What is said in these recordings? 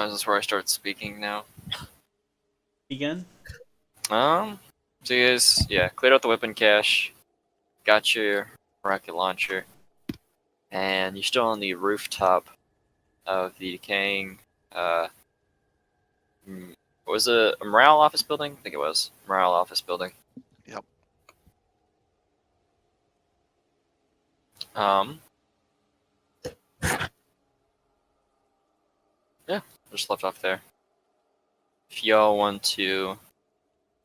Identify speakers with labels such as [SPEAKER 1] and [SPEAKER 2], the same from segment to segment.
[SPEAKER 1] This is where I start speaking now.
[SPEAKER 2] Begin?
[SPEAKER 1] So you guys, cleared out the weapon cache, got your rocket launcher, and you're still on the rooftop of the decaying, was it a morale office building? I think it was. Morale office building.
[SPEAKER 3] Yep.
[SPEAKER 1] Yeah, just left off there. If y'all want to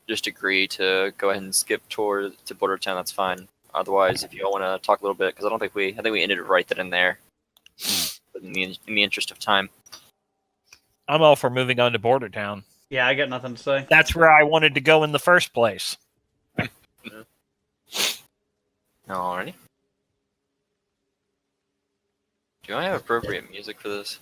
[SPEAKER 1] just agree to go ahead and skip toward to Bordertown, that's fine. Otherwise, if y'all want to talk a little bit, because I think we ended it right then and there. But in the interest of time.
[SPEAKER 4] I'm all for moving on to Bordertown.
[SPEAKER 2] Yeah, I got nothing to say.
[SPEAKER 4] That's where I wanted to go in the first place.
[SPEAKER 1] Alrighty. Do I have appropriate music for this?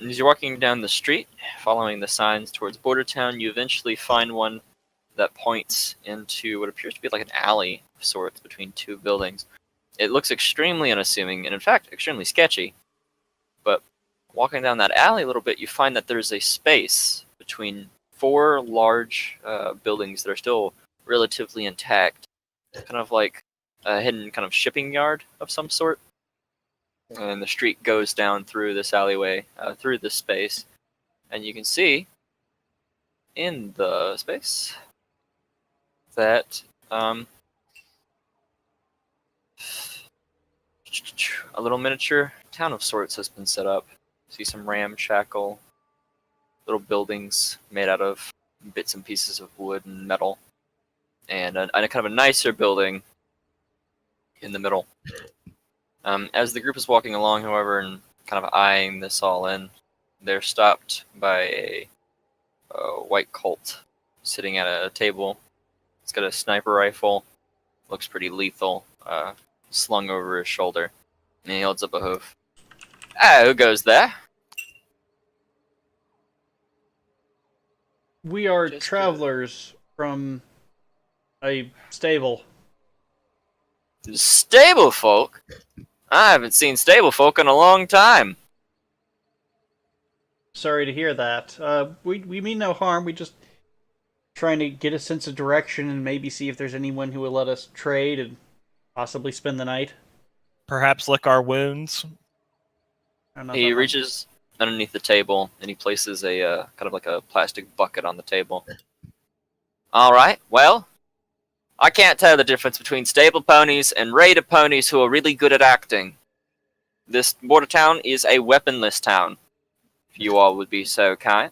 [SPEAKER 1] As you're walking down the street, following the signs towards Bordertown, you eventually find one that points into what appears to be like an alley of sorts between two buildings. It looks extremely unassuming, and in fact, extremely sketchy. But walking down that alley a little bit, you find that there's a space between four large buildings that are still relatively intact. Kind of like a hidden kind of shipping yard of some sort. And the street goes down through this alleyway, through this space. And you can see in the space that a little miniature town of sorts has been set up. See some ramshackle little buildings made out of bits and pieces of wood and metal. And a kind of a nicer building in the middle. As the group is walking along, however, and kind of eyeing this all in, they're stopped by a white Colt sitting at a table. It's got a sniper rifle, looks pretty lethal, slung over his shoulder, and he holds up a hoof. Who goes there?
[SPEAKER 2] We are travelers from a stable.
[SPEAKER 1] Stable folk? I haven't seen stable folk in a long time.
[SPEAKER 2] Sorry to hear that. We mean no harm. We just trying to get a sense of direction and maybe see if there's anyone who will let us trade and possibly spend the night.
[SPEAKER 4] Perhaps lick our wounds.
[SPEAKER 1] He reaches underneath the table and he places a kind of like a plastic bucket on the table. All right, well, I can't tell the difference between stable ponies and raider ponies who are really good at acting. This Bordertown is a weaponless town, if you all would be so kind.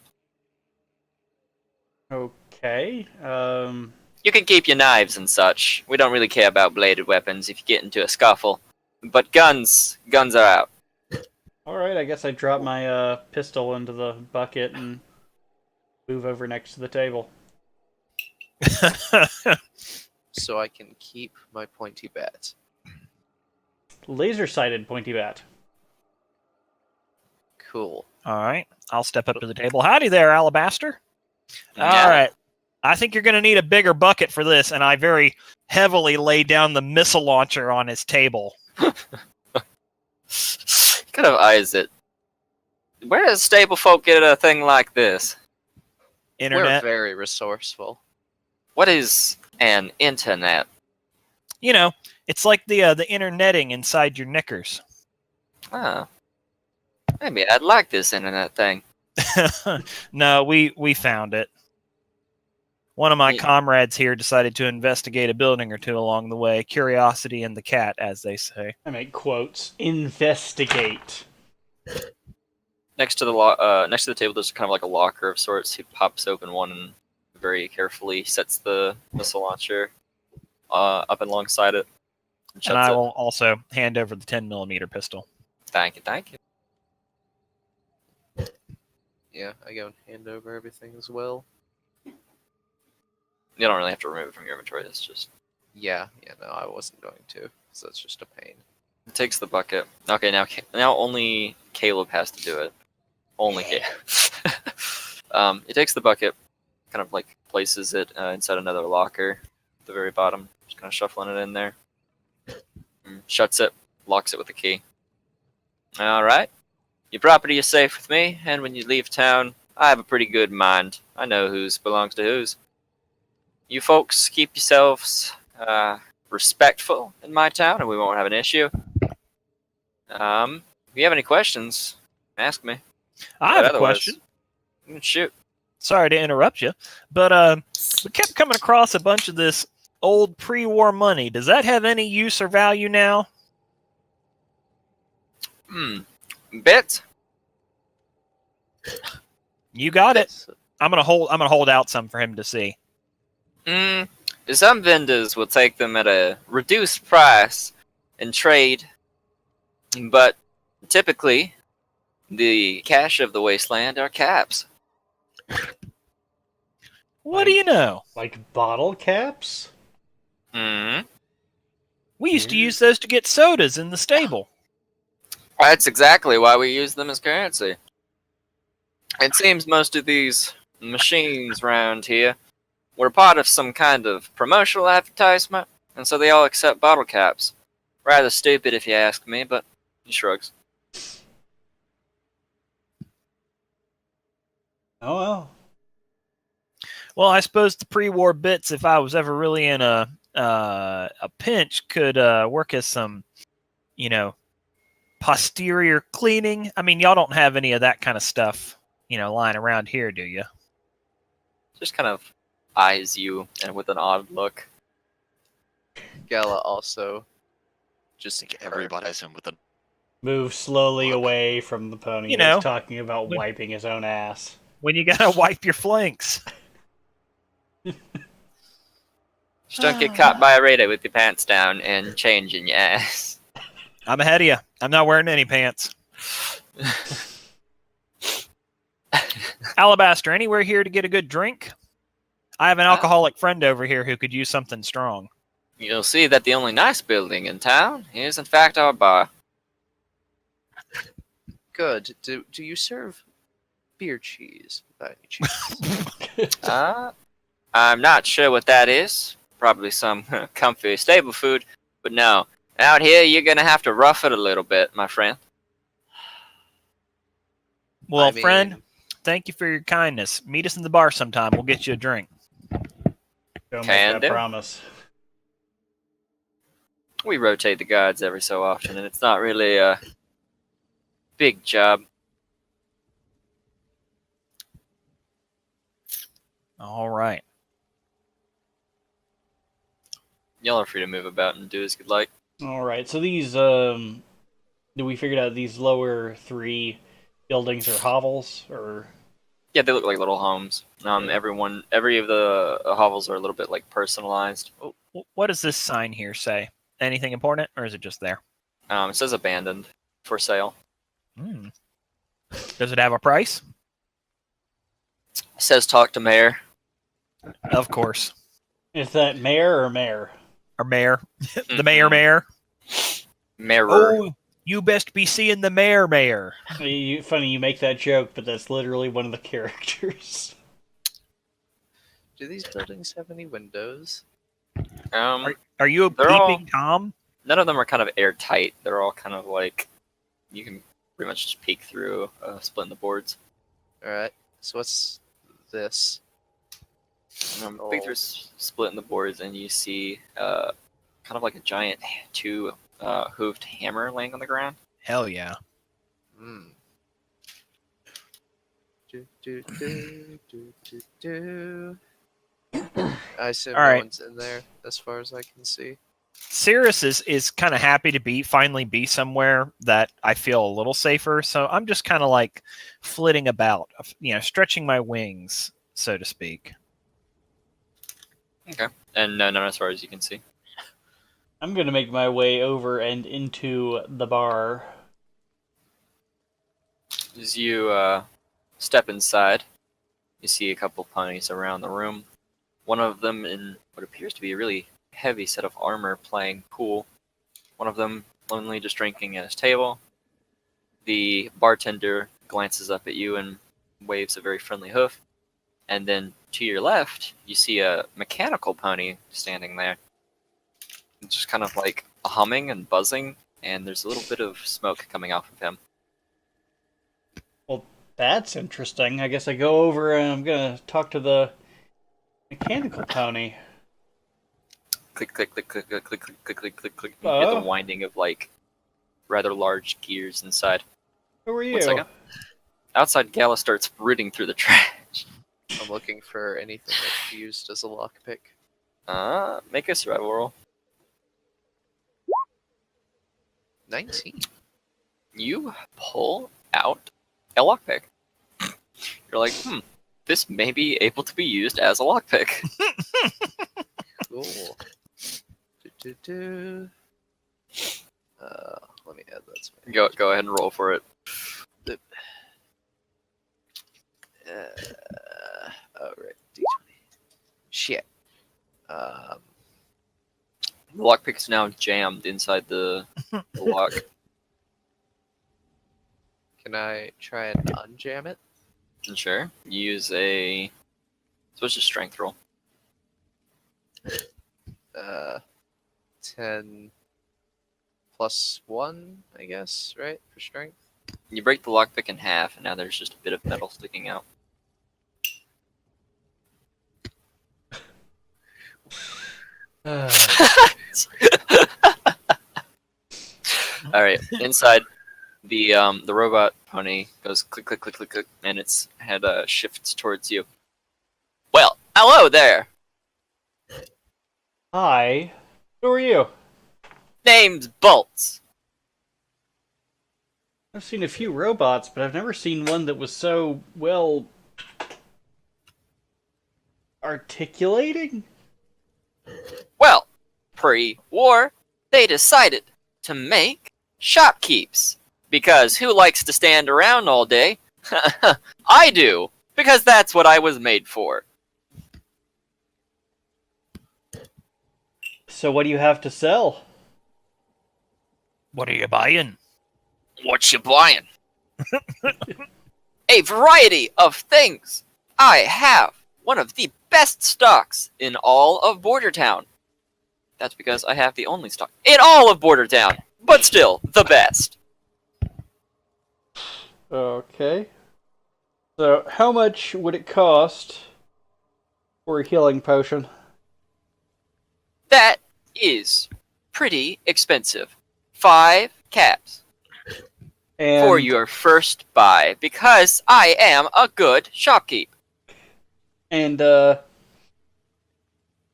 [SPEAKER 2] Okay,
[SPEAKER 1] You can keep your knives and such. We don't really care about bladed weapons if you get into a scuffle. But guns are out.
[SPEAKER 2] Alright, I guess I drop my pistol into the bucket and move over next to the table.
[SPEAKER 3] So I can keep my pointy bat.
[SPEAKER 2] Laser-sighted pointy bat.
[SPEAKER 3] Cool.
[SPEAKER 4] All right. I'll step up to the table. Howdy there, Alabaster.
[SPEAKER 1] Yeah.
[SPEAKER 4] All right. I think you're going to need a bigger bucket for this, and I very heavily lay down the missile launcher on his table.
[SPEAKER 1] Kind of eyes it Where does stable folk get a thing like this?
[SPEAKER 4] Internet.
[SPEAKER 3] We're very resourceful.
[SPEAKER 1] What is an internet?
[SPEAKER 4] You know, it's like the internetting inside your knickers.
[SPEAKER 1] Oh. Maybe I'd like this internet thing.
[SPEAKER 4] No, we found it. One of my
[SPEAKER 1] Yeah.
[SPEAKER 4] comrades here decided to investigate a building or two along the way. Curiosity and the cat, as they say.
[SPEAKER 2] I make quotes. Investigate.
[SPEAKER 1] Next to the table, there's kind of like a locker of sorts. He pops open one and very carefully sets the missile launcher up alongside it.
[SPEAKER 4] And I will also hand over the 10mm pistol.
[SPEAKER 1] Thank you.
[SPEAKER 3] Yeah, I go and hand over everything as well.
[SPEAKER 1] You don't really have to remove it from your inventory. It's just
[SPEAKER 3] Yeah, no, I wasn't going to, so it's just a pain.
[SPEAKER 1] it takes the bucket. Okay, now only Caleb has to do it. Only Caleb. It takes the bucket, kind of like places it inside another locker at the very bottom. Just kind of shuffling it in there. Shuts it, locks it with a key. All right. Your property is safe with me, and when you leave town, I have a pretty good mind. I know whose belongs to whose. You folks keep yourselves respectful in my town, and we won't have an issue. If you have any questions, ask me.
[SPEAKER 4] I have a question.
[SPEAKER 1] Shoot.
[SPEAKER 4] Sorry to interrupt you, but we kept coming across a bunch of this old pre-war money. Does that have any use or value now?
[SPEAKER 1] Bit?
[SPEAKER 4] You got it.
[SPEAKER 3] That's-
[SPEAKER 4] I'm gonna hold out some for him to see.
[SPEAKER 1] Some vendors will take them at a reduced price and trade, but typically the cash of the wasteland are caps.
[SPEAKER 4] What do you know?
[SPEAKER 2] Like bottle caps?
[SPEAKER 4] We used to use those to get sodas in the stable.
[SPEAKER 1] That's exactly why we use them as currency. It seems most of these machines around here were part of some kind of promotional advertisement, and so they all accept bottle caps. Rather stupid if you ask me, but he shrugs.
[SPEAKER 2] Oh well.
[SPEAKER 4] Well, I suppose the pre-war bits, if I was ever really in a pinch, could work as some, posterior cleaning. I mean, y'all don't have any of that kind of stuff, lying around here, do you?
[SPEAKER 1] Just kind of eyes you and with an odd look.
[SPEAKER 3] Gala also just
[SPEAKER 5] I think everybody eyes him with a.
[SPEAKER 2] Move slowly away from the pony.
[SPEAKER 4] You know.
[SPEAKER 2] He's talking about wiping his own ass.
[SPEAKER 4] When you gotta wipe your flanks.
[SPEAKER 1] Just don't get caught by a radar with your pants down and changing your ass.
[SPEAKER 4] I'm ahead of you. I'm not wearing any pants. Alabaster, anywhere here to get a good drink? I have an alcoholic friend over here who could use something strong.
[SPEAKER 1] You'll see that the only nice building in town is, in fact, our bar.
[SPEAKER 3] good. Do you serve beer cheese by any chance?
[SPEAKER 1] I'm not sure what that is. Probably some comfy stable food. But no, out here you're going to have to rough it a little bit, my friend.
[SPEAKER 4] Well,
[SPEAKER 3] I mean-
[SPEAKER 4] friend, thank you for your kindness. Meet us in the bar sometime. We'll get you a drink.
[SPEAKER 2] Don't
[SPEAKER 1] Can
[SPEAKER 2] make that
[SPEAKER 1] do.
[SPEAKER 2] promise.
[SPEAKER 1] We rotate the guards every so often, and it's not really a big job.
[SPEAKER 4] All right.
[SPEAKER 1] Y'all are free to move about and do as you'd like.
[SPEAKER 2] Alright, so these, we figured out these lower three buildings are hovels, or...
[SPEAKER 1] Yeah, they look like little homes. Every of the hovels are a little bit like personalized.
[SPEAKER 4] What does this sign here say? Anything important, or is it just there?
[SPEAKER 1] It says abandoned for sale.
[SPEAKER 4] Does it have a price?
[SPEAKER 1] It says talk to mayor.
[SPEAKER 4] Of course.
[SPEAKER 2] Is that mayor or mayor?
[SPEAKER 4] Or mayor. The mayor.
[SPEAKER 1] Mirror.
[SPEAKER 4] Oh, you best be seeing the mayor.
[SPEAKER 2] Funny you make that joke, but that's literally one of the characters.
[SPEAKER 3] Do these buildings have any windows?
[SPEAKER 4] Are you a
[SPEAKER 1] They're all-
[SPEAKER 4] peeping Tom?
[SPEAKER 1] None of them are kind of airtight. They're all kind of like you can pretty much just peek through, splitting the boards.
[SPEAKER 3] All right. So what's this?
[SPEAKER 1] Peek through, splitting the boards, and you see kind of like a giant two-hooved hammer laying on the ground.
[SPEAKER 4] Hell yeah.
[SPEAKER 3] Hmm. Do. I assume
[SPEAKER 4] All
[SPEAKER 3] no
[SPEAKER 4] right.
[SPEAKER 3] one's in there, as far as I can see.
[SPEAKER 4] Cirrus is kind of happy to finally be somewhere that I feel a little safer. So I'm just kind of like flitting about, stretching my wings, so to speak.
[SPEAKER 1] Okay. And none as far as you can see.
[SPEAKER 2] I'm gonna make my way over and into the bar.
[SPEAKER 1] As you step inside, you see a couple ponies around the room. One of them in what appears to be a really heavy set of armor playing pool. One of them lonely just drinking at his table. The bartender glances up at you and waves a very friendly hoof. And then to your left, you see a mechanical pony standing there. It's just kind of like humming and buzzing, and there's a little bit of smoke coming off of him.
[SPEAKER 2] Well, that's interesting. I guess I go over and I'm gonna talk to the mechanical pony.
[SPEAKER 1] Click, click, click, click, click, click, click, click, click, click, click. You hear the winding of like rather large gears inside.
[SPEAKER 2] Who are you?
[SPEAKER 1] 1 second. Outside, Gala starts rooting through the trash.
[SPEAKER 3] I'm looking for anything that's used as a lockpick.
[SPEAKER 1] Make a survival roll.
[SPEAKER 3] 19.
[SPEAKER 1] You pull out a lockpick. You're like, this may be able to be used as a lockpick.
[SPEAKER 3] Cool. Let me add that to my
[SPEAKER 1] Go ahead and roll for it.
[SPEAKER 3] Alright, D20. Shit.
[SPEAKER 1] The lockpick's now jammed inside the lock.
[SPEAKER 3] Can I try and unjam it?
[SPEAKER 1] And sure. You use a... So it's just strength roll.
[SPEAKER 3] 10 plus 1, I guess, right? For strength?
[SPEAKER 1] You break the lockpick in half, and now there's just a bit of metal sticking out. Alright, inside, the robot pony goes click, click, click, click, click, and its head shifts towards you. Well, hello there!
[SPEAKER 2] Hi. Who are you?
[SPEAKER 1] Name's Bolts.
[SPEAKER 2] I've seen a few robots, but I've never seen one that was so well articulating.
[SPEAKER 1] Well, pre-war, they decided to make shopkeeps. Because who likes to stand around all day? I do, because that's what I was made for.
[SPEAKER 2] So what do you have to sell?
[SPEAKER 4] What are you buying?
[SPEAKER 1] What you buying? A variety of things. I have one of the best stocks in all of Bordertown. That's because I have the only stock in all of Bordertown, but still the best.
[SPEAKER 2] Okay. So how much would it cost for a healing potion?
[SPEAKER 1] That is pretty expensive. 5 caps
[SPEAKER 2] And
[SPEAKER 1] for your first buy, because I am a good shopkeep.
[SPEAKER 2] And how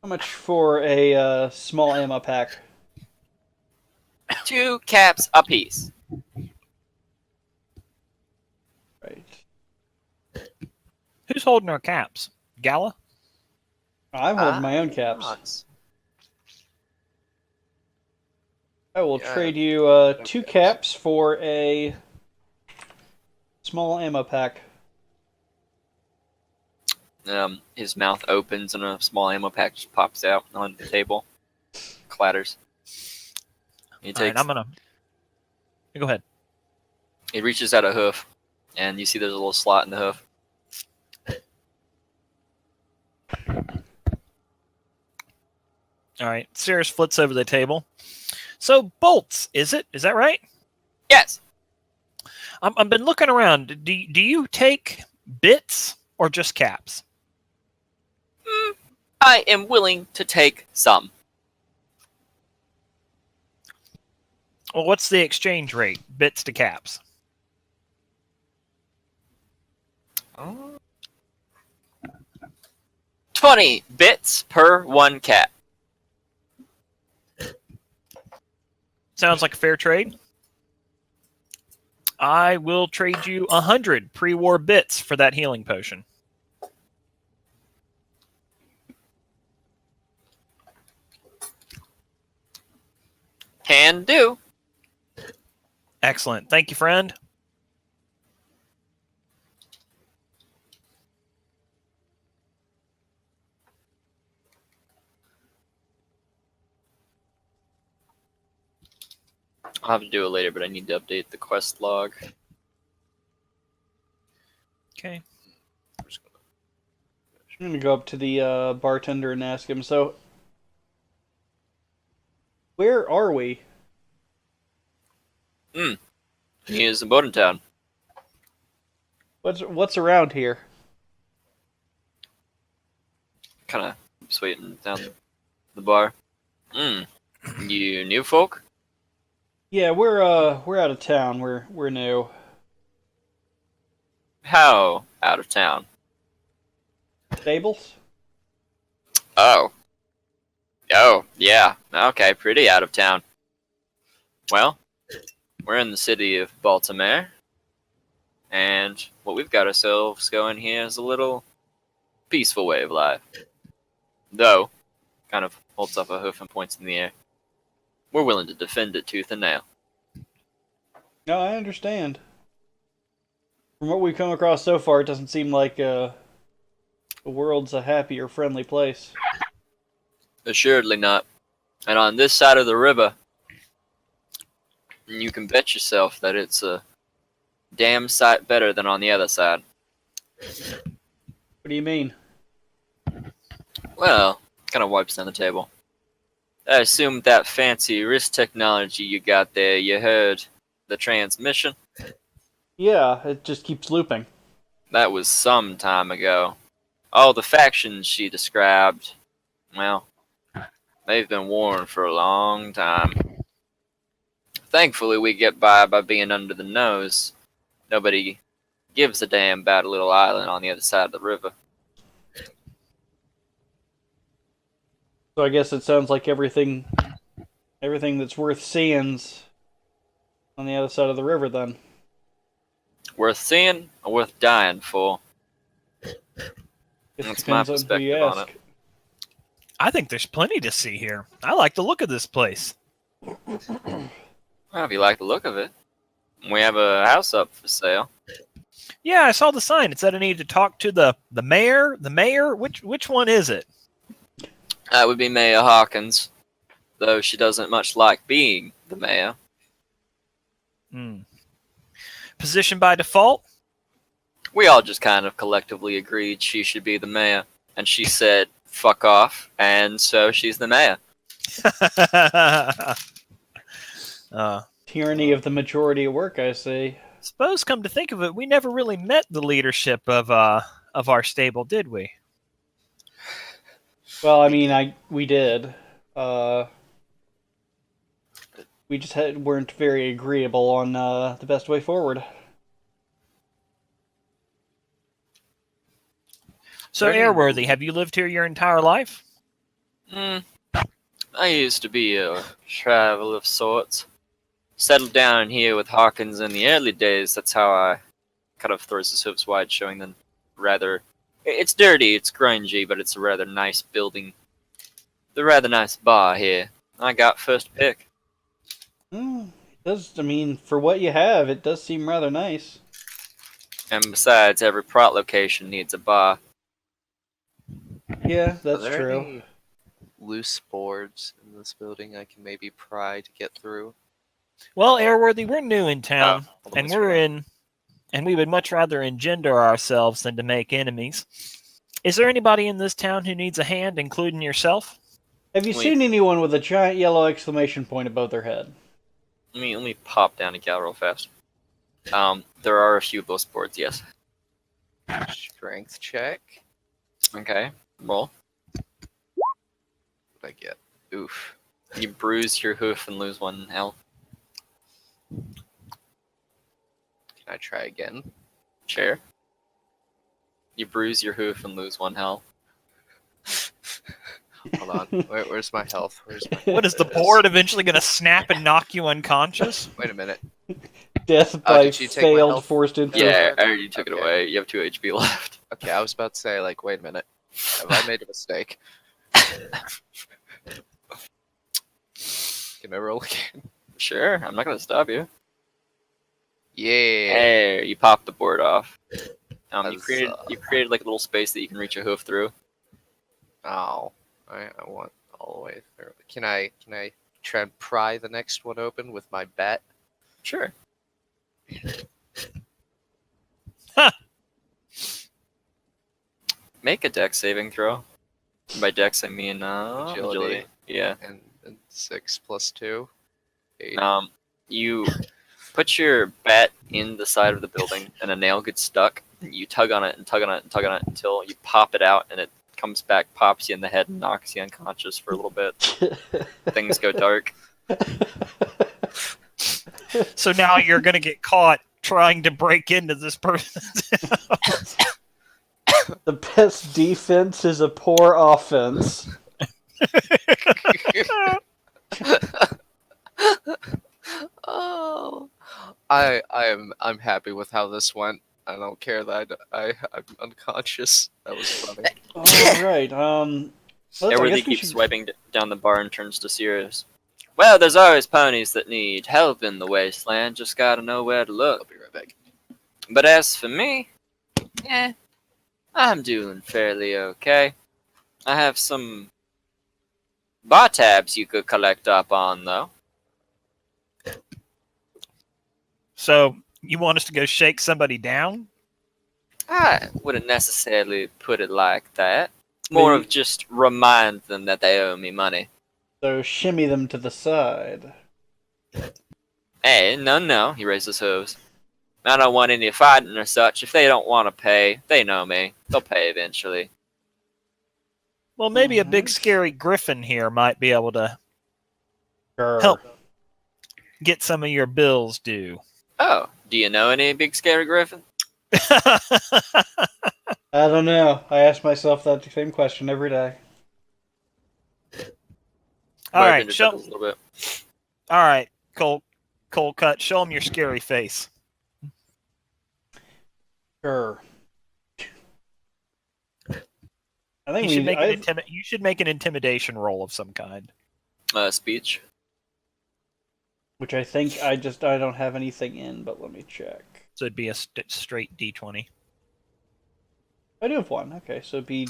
[SPEAKER 2] much for a small ammo pack?
[SPEAKER 1] 2 caps apiece.
[SPEAKER 2] Right.
[SPEAKER 4] Who's holding our caps? Gala?
[SPEAKER 2] I'm holding my own caps.
[SPEAKER 3] Nice.
[SPEAKER 2] I will
[SPEAKER 3] Yeah,
[SPEAKER 2] trade you 2 caps for a small ammo pack.
[SPEAKER 1] His mouth opens and a small ammo pack just pops out on the table. Clatters. He
[SPEAKER 4] All
[SPEAKER 1] takes.
[SPEAKER 4] right, I'm gonna... Go ahead.
[SPEAKER 1] He reaches out a hoof, and you see there's a little slot in the hoof.
[SPEAKER 4] All right, Cirrus flits over the table. So, Bolts, is it? Is that right?
[SPEAKER 1] Yes.
[SPEAKER 4] I've been looking around. Do you take bits or just caps?
[SPEAKER 1] I am willing to take some.
[SPEAKER 4] Well, what's the exchange rate, bits to caps?
[SPEAKER 1] 20 bits per 1 cap.
[SPEAKER 4] Sounds like a fair trade. I will trade you 100 pre-war bits for that healing potion.
[SPEAKER 1] Can do.
[SPEAKER 4] Excellent. Thank you, friend.
[SPEAKER 1] I'll have to do it later, but I need to update the quest log.
[SPEAKER 4] Okay.
[SPEAKER 2] I'm going to go up to the bartender and ask him, so, where are we?
[SPEAKER 1] He is in Bordertown.
[SPEAKER 2] What's around here?
[SPEAKER 1] Kind of just waiting down the bar. You new folk?
[SPEAKER 2] Yeah, we're out of town. We're new.
[SPEAKER 1] How out of town?
[SPEAKER 2] Stables?
[SPEAKER 1] Oh, yeah. Okay, pretty out of town. Well, we're in the city of Baltimare, and what we've got ourselves going here is a little peaceful way of life. Though, kind of holds up a hoof and points in the air. We're willing to defend it tooth and nail.
[SPEAKER 2] No, I understand. From what we've come across so far, it doesn't seem like the world's a happy or friendly place.
[SPEAKER 1] Assuredly not. And on this side of the river, you can bet yourself that it's a damn sight better than on the other side.
[SPEAKER 2] What do you mean?
[SPEAKER 1] Well, kind of wipes down the table. I assume that fancy wrist technology you got there, you heard the transmission?
[SPEAKER 2] Yeah, it just keeps looping.
[SPEAKER 1] That was some time ago. All the factions she described, well, they've been warring for a long time. Thankfully, we get by being under the nose. Nobody gives a damn about a little island on the other side of the river.
[SPEAKER 2] So I guess it sounds like everything that's worth seeing's on the other side of the river then.
[SPEAKER 1] Worth seeing or worth dying for?
[SPEAKER 2] Guess
[SPEAKER 1] That's my
[SPEAKER 2] depends on who
[SPEAKER 1] perspective
[SPEAKER 2] you
[SPEAKER 1] on
[SPEAKER 2] ask.
[SPEAKER 1] it.
[SPEAKER 4] I think there's plenty to see here. I like the look of this place.
[SPEAKER 1] Well, if you like the look of it, we have a house up for sale.
[SPEAKER 4] Yeah, I saw the sign. It said I needed to talk to the mayor. The mayor? Which one is it?
[SPEAKER 1] That would be Mayor Hawkins, though she doesn't much like being the mayor.
[SPEAKER 4] Position by default?
[SPEAKER 1] We all just kind of collectively agreed she should be the mayor, and she said, fuck off, and so she's the mayor.
[SPEAKER 2] Tyranny of the majority at work, I see.
[SPEAKER 4] Suppose, come to think of it, we never really met the leadership of our stable, did we?
[SPEAKER 2] Well, I mean, we did. We just weren't very agreeable on the best way forward.
[SPEAKER 4] So, Airworthy, have you lived here your entire life?
[SPEAKER 1] I used to be a travel of sorts. Settled down here with Hawkins in the early days. That's how I kind of throws his hooves wide, showing them rather... It's dirty, it's grungy, but it's a rather nice building. The rather nice bar here. I got first pick.
[SPEAKER 2] It does, I mean, for what you have, it does seem rather nice.
[SPEAKER 1] And besides, every prot location needs a bar.
[SPEAKER 2] Yeah, that's
[SPEAKER 3] Are there
[SPEAKER 2] true.
[SPEAKER 3] any loose boards in this building I can maybe pry to get through?
[SPEAKER 4] Well, Airworthy, we're new in town,
[SPEAKER 1] hold on,
[SPEAKER 4] and
[SPEAKER 1] let's
[SPEAKER 4] and we would much rather engender ourselves than to make enemies. Is there anybody in this town who needs a hand, including yourself?
[SPEAKER 2] Have you
[SPEAKER 1] Wait.
[SPEAKER 2] seen anyone with a giant yellow exclamation point above their head?
[SPEAKER 1] Let me pop down a gal real fast. There are a few of those boards, yes.
[SPEAKER 3] Strength check.
[SPEAKER 1] Okay, roll.
[SPEAKER 3] What I get?
[SPEAKER 1] Oof. You bruise your hoof and lose 1 health.
[SPEAKER 3] Can I try again?
[SPEAKER 1] Sure. You bruise your hoof and lose 1 health.
[SPEAKER 3] Hold on. Where's my health? Where's my?
[SPEAKER 4] What is the
[SPEAKER 3] There it
[SPEAKER 4] board eventually going to snap and knock you unconscious?
[SPEAKER 3] Wait a minute.
[SPEAKER 2] Death by
[SPEAKER 3] did you take my
[SPEAKER 2] failed
[SPEAKER 3] health?
[SPEAKER 2] forced entry.
[SPEAKER 1] Yeah, I already took it
[SPEAKER 3] Okay.
[SPEAKER 1] away. You have 2 HP left.
[SPEAKER 3] Okay, I was about to say, like, wait a minute. Have I made a mistake? Can I roll again?
[SPEAKER 1] Sure, I'm not gonna stop you.
[SPEAKER 3] Yeah.
[SPEAKER 1] Hey, you popped the board off. You
[SPEAKER 3] That's,
[SPEAKER 1] created like a little space that you can reach a hoof through.
[SPEAKER 3] Oh, I want all the way through. Can I try and pry the next one open with my bat?
[SPEAKER 1] Sure.
[SPEAKER 4] Huh.
[SPEAKER 1] Make a dex saving throw. By dex, I mean agility. Yeah.
[SPEAKER 3] And 6 plus 2. 8.
[SPEAKER 1] You put your bat in the side of the building, and a nail gets stuck. And you tug on it and tug on it and tug on it until you pop it out, and it comes back, pops you in the head, and knocks you unconscious for a little bit. Things go dark.
[SPEAKER 4] So now you're going to get caught trying to break into this person's house.
[SPEAKER 2] The best defense is a poor offense.
[SPEAKER 3] Oh, I'm happy with how this went. I don't care that I'm unconscious. That was funny.
[SPEAKER 2] All right. I
[SPEAKER 1] Everything
[SPEAKER 2] guess we
[SPEAKER 1] keeps
[SPEAKER 2] should-
[SPEAKER 1] swiping down the bar and turns to Sirius. Well, there's always ponies that need help in the wasteland. Just gotta know where to
[SPEAKER 3] I'll
[SPEAKER 1] look.
[SPEAKER 3] be right back.
[SPEAKER 1] But as for me, I'm doing fairly okay. I have some bar tabs you could collect up on, though.
[SPEAKER 4] So you want us to go shake somebody down?
[SPEAKER 1] I wouldn't necessarily put it like that. More
[SPEAKER 2] Maybe-
[SPEAKER 1] of just remind them that they owe me money.
[SPEAKER 2] So shimmy them to the side.
[SPEAKER 1] Hey, no, he raised his hooves. I don't want any fighting or such. If they don't want to pay, they know me. They'll pay eventually.
[SPEAKER 4] Well, maybe a big
[SPEAKER 2] Mhm.
[SPEAKER 4] scary griffin here might be able to
[SPEAKER 2] Grr.
[SPEAKER 4] help get some of your bills due.
[SPEAKER 1] Oh, do you know any big scary griffin?
[SPEAKER 2] I don't know. I ask myself that same question every day.
[SPEAKER 4] All right,
[SPEAKER 1] Bartender
[SPEAKER 4] show.
[SPEAKER 1] chuckles a little bit.
[SPEAKER 4] All right, Cold Cut. Show them your scary face.
[SPEAKER 2] Grr. I
[SPEAKER 4] You
[SPEAKER 2] think
[SPEAKER 4] should make you should make an intimidation roll of some kind.
[SPEAKER 1] Speech.
[SPEAKER 2] which I think I don't have anything in, but let me check.
[SPEAKER 4] So it'd be a straight D20.
[SPEAKER 2] I do have one. Okay, so B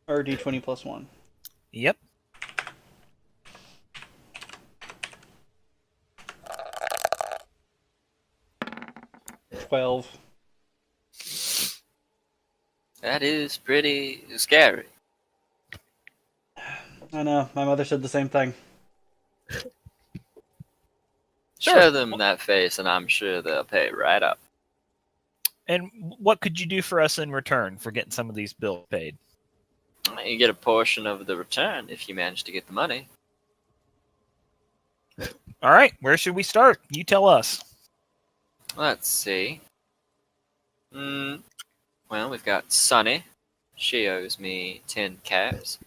[SPEAKER 2] or D20 plus 1.
[SPEAKER 4] Yep.
[SPEAKER 2] $12.
[SPEAKER 1] That is pretty scary.
[SPEAKER 2] I know. My mother said the same thing.
[SPEAKER 1] Show them that face, and I'm sure they'll pay right up.
[SPEAKER 4] And what could you do for us in return for getting some of these bills paid?
[SPEAKER 1] You get a portion of the return if you manage to get the money.
[SPEAKER 4] All right, where should we start? You tell us.
[SPEAKER 1] Let's see. Well, we've got Sunny. She owes me 10 caps.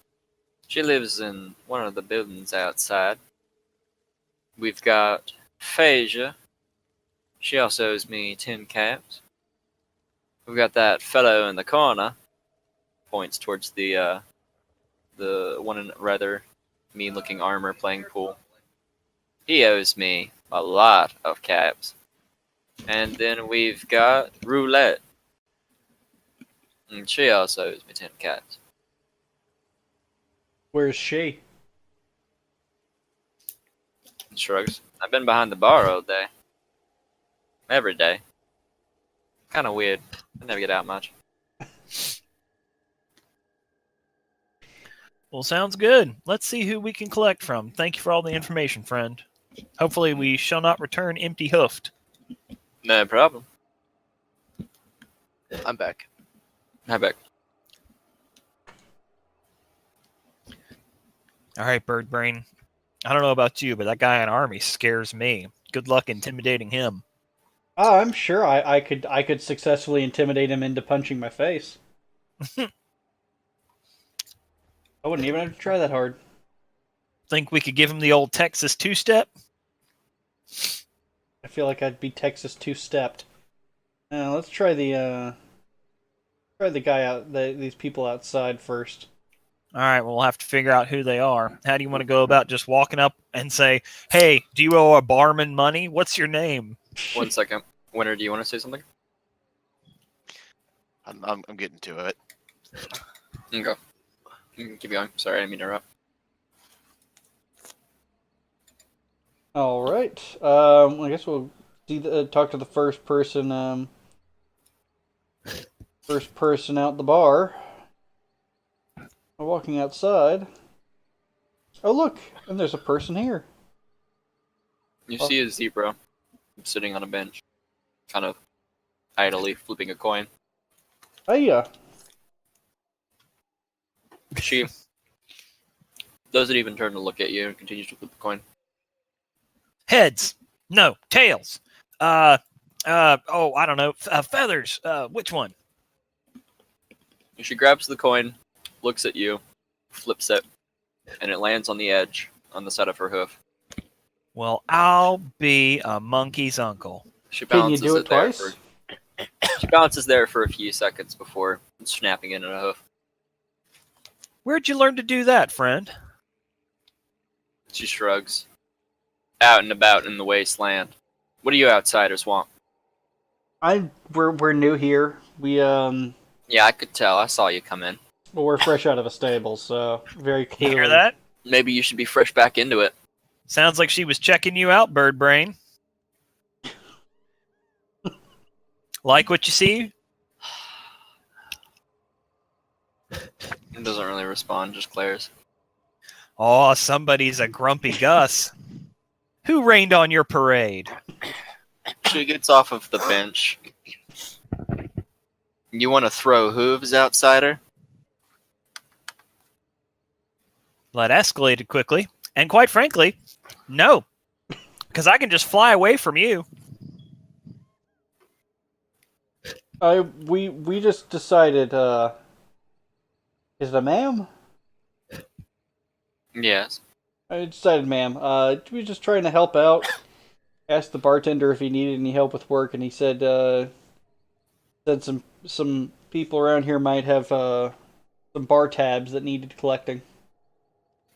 [SPEAKER 1] She lives in one of the buildings outside. We've got Phasia. She also owes me 10 caps. We've got that fellow in the corner. Points towards the one in rather mean-looking armor playing pool. He owes me a lot of caps. And then we've got Roulette. And she also owes me 10 caps.
[SPEAKER 2] Where's she?
[SPEAKER 1] And shrugs. I've been behind the bar all day. Every day. Kind of weird. I never get out much.
[SPEAKER 4] Well, sounds good. Let's see who we can collect from. Thank you for all the information, friend. Hopefully we shall not return empty-hoofed.
[SPEAKER 1] No problem.
[SPEAKER 3] I'm back.
[SPEAKER 1] Hi back.
[SPEAKER 4] All right, Bird Brain. I don't know about you, but that guy in army scares me. Good luck intimidating him.
[SPEAKER 2] Oh, I'm sure I could successfully intimidate him into punching my face. I wouldn't even have to try that hard.
[SPEAKER 4] Think we could give him the old Texas two-step?
[SPEAKER 2] I feel like I'd be Texas two-stepped. Let's try the guy out, these people outside first.
[SPEAKER 4] All right, well, we'll have to figure out who they are. How do you want to go about just walking up and say, hey, do you owe a barman money? What's your name?
[SPEAKER 1] 1 second. Winter, do you want to say something?
[SPEAKER 5] I'm getting to it.
[SPEAKER 1] Okay. You can keep going. Sorry, I didn't mean to interrupt.
[SPEAKER 2] All right. I guess we'll talk to the first person. First person out the bar. Walking outside. Oh look, and there's a person here.
[SPEAKER 1] You see a zebra sitting on a bench, kind of idly flipping a coin.
[SPEAKER 2] Hiya.
[SPEAKER 1] She doesn't even turn to look at you and continues to flip the coin.
[SPEAKER 4] Heads. No, tails. I don't know. Feathers. Which one?
[SPEAKER 1] She grabs the coin, looks at you, flips it, and it lands on the edge on the side of her hoof.
[SPEAKER 4] Well, I'll be a monkey's uncle.
[SPEAKER 1] She
[SPEAKER 2] Can you
[SPEAKER 1] balances
[SPEAKER 2] do it
[SPEAKER 1] there
[SPEAKER 2] twice?
[SPEAKER 1] She balances there for a few seconds before snapping it in a hoof.
[SPEAKER 4] Where'd you learn to do that, friend?
[SPEAKER 1] She shrugs. Out and about in the wasteland. What do you outsiders want?
[SPEAKER 2] We're new here.
[SPEAKER 1] Yeah, I could tell. I saw you come in.
[SPEAKER 2] Well, we're fresh out of a stable, so very
[SPEAKER 4] You
[SPEAKER 2] clearly.
[SPEAKER 4] hear that?
[SPEAKER 1] Maybe you should be fresh back into it.
[SPEAKER 4] Sounds like she was checking you out, Bird Brain. Like what you see?
[SPEAKER 1] It doesn't really respond, just glares.
[SPEAKER 4] Oh, somebody's a grumpy Gus. Who rained on your parade?
[SPEAKER 1] She gets off of the bench. You want to throw hooves, outsider?
[SPEAKER 4] That escalated quickly. And quite frankly, no. Because I can just fly away from you.
[SPEAKER 2] We just decided, is it a ma'am?
[SPEAKER 1] Yes.
[SPEAKER 2] I decided, ma'am. We were just trying to help out. Asked the bartender if he needed any help with work, and he said some people around here might have some bar tabs that needed collecting.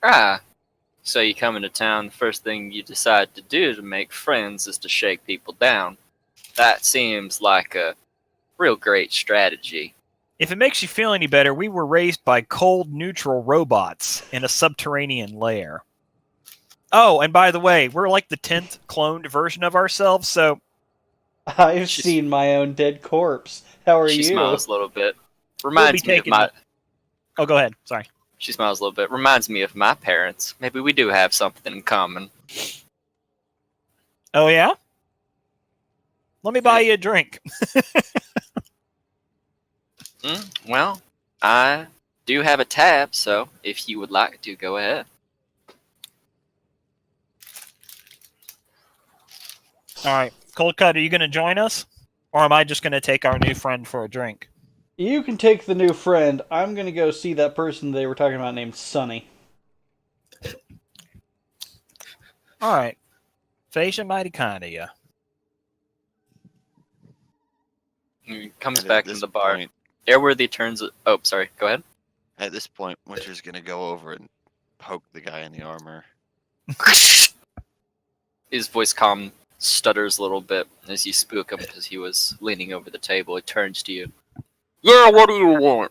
[SPEAKER 1] Ah. So you come into town, the first thing you decide to do to make friends is to shake people down. That seems like a real great strategy.
[SPEAKER 4] If it makes you feel any better, we were raised by cold neutral robots in a subterranean lair. Oh, and by the way, we're like the 10th cloned version of ourselves, so...
[SPEAKER 2] I've seen my own dead corpse. How are
[SPEAKER 1] She
[SPEAKER 2] you?
[SPEAKER 1] smiles a little bit. Reminds me of my...
[SPEAKER 4] Oh, go ahead. Sorry.
[SPEAKER 1] She smiles a little bit. Reminds me of my parents. Maybe we do have something in common.
[SPEAKER 4] Oh, yeah? Let me buy you a drink.
[SPEAKER 1] Well, I do have a tab, so if you would like to, go ahead.
[SPEAKER 4] All right. Cold Cut, are you going to join us? Or am I just going to take our new friend for a drink?
[SPEAKER 2] You can take the new friend. I'm gonna go see that person they were talking about named Sonny.
[SPEAKER 4] All right. Phasia, mighty kind of you.
[SPEAKER 1] He comes
[SPEAKER 5] And
[SPEAKER 1] back
[SPEAKER 5] at
[SPEAKER 1] in
[SPEAKER 5] this
[SPEAKER 1] the bar.
[SPEAKER 5] point-
[SPEAKER 1] Airworthy turns... Oh, sorry. Go ahead.
[SPEAKER 5] At this point, Winter's gonna go over and poke the guy in the armor.
[SPEAKER 1] His voice stutters a little bit as you spook him because he was leaning over the table. He turns to you. Yeah, what do you want?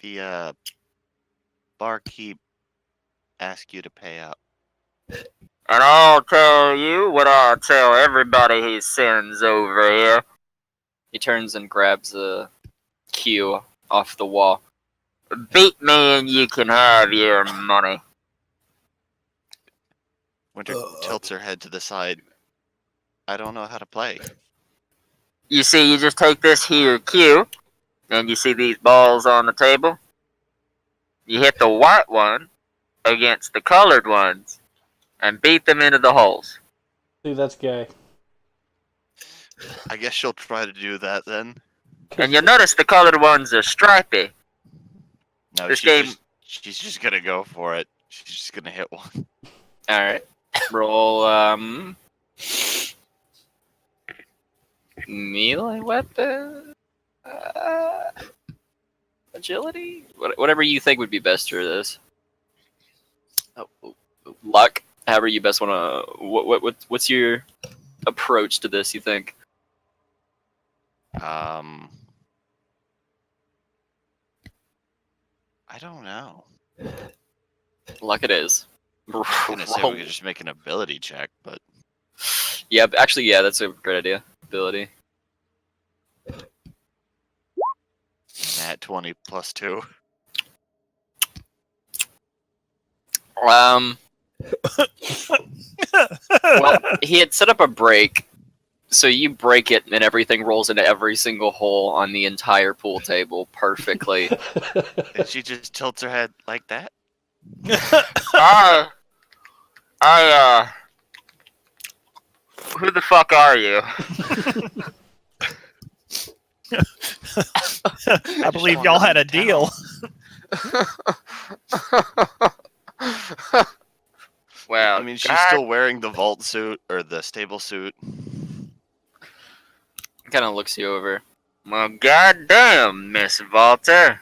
[SPEAKER 5] The barkeep asked you to pay up.
[SPEAKER 1] And I'll tell you what I'll tell everybody he sends over here. He turns and grabs a cue off the wall. Beat me and you can have your money.
[SPEAKER 5] Winter tilts her head to the side. I don't know how to play.
[SPEAKER 6] You see, you just take this here cue, and you see these balls on the table. You hit the white one against the colored ones, and beat them into the holes.
[SPEAKER 2] See, that's gay.
[SPEAKER 5] I guess she'll try to do that then.
[SPEAKER 6] And you'll notice the colored ones are stripy.
[SPEAKER 5] No,
[SPEAKER 6] This game-
[SPEAKER 5] she's just gonna go for it. She's just gonna hit one.
[SPEAKER 1] Alright. Roll, melee weapon? Agility? Whatever you think would be best for this. Luck? However you best want to... What's your approach to this, you think?
[SPEAKER 5] I don't know.
[SPEAKER 1] Luck it is.
[SPEAKER 5] I was gonna say we could just make an ability check, but
[SPEAKER 1] Yeah, actually, yeah, that's a great idea. Ability.
[SPEAKER 5] at 20 plus 2.
[SPEAKER 1] Well, he had set up a break, so you break it and everything rolls into every single hole on the entire pool table perfectly.
[SPEAKER 5] And she just tilts her head like that.
[SPEAKER 6] Who the fuck are you?
[SPEAKER 4] I believe y'all had a deal.
[SPEAKER 6] Well,
[SPEAKER 5] I mean, she's still wearing the vault suit or the stable suit.
[SPEAKER 1] Kind of looks you over.
[SPEAKER 6] Well, goddamn, Miss Walter.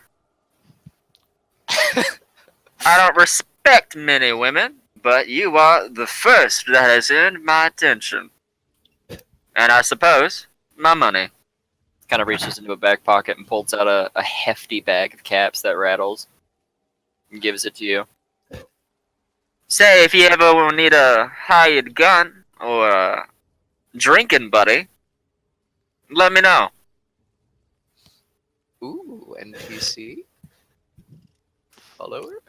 [SPEAKER 6] I don't respect many women, but you are the first that has earned my attention. And I suppose, my money.
[SPEAKER 1] Kind of reaches into a back pocket and pulls out a hefty bag of caps that rattles and gives it to you.
[SPEAKER 6] Say, if you ever will need a hired gun or a drinking buddy, let me know.
[SPEAKER 3] Ooh, NPC. Follower.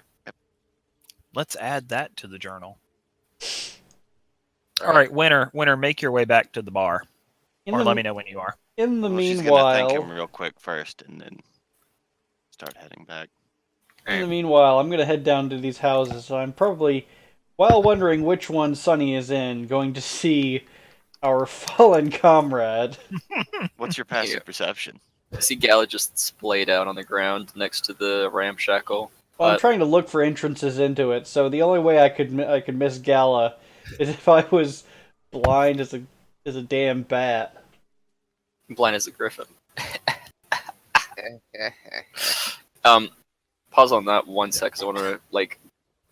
[SPEAKER 4] Let's add that to the journal. All right, Winter, make your way back to the bar. Let me know when you are.
[SPEAKER 2] In the
[SPEAKER 5] Well, she's gonna thank
[SPEAKER 2] meanwhile,
[SPEAKER 5] him real quick first, and then start heading back.
[SPEAKER 2] I'm going to head down to these houses. I'm probably, while wondering which one Sonny is in, going to see our fallen comrade.
[SPEAKER 5] What's your passive perception?
[SPEAKER 1] I see Gala just splayed out on the ground next to the ramshackle.
[SPEAKER 2] Well, I'm trying to look for entrances into it, so the only way I could miss Gala is if I was blind as a damn bat.
[SPEAKER 1] Blind as a griffin. Pause on that 1 sec, because I want to,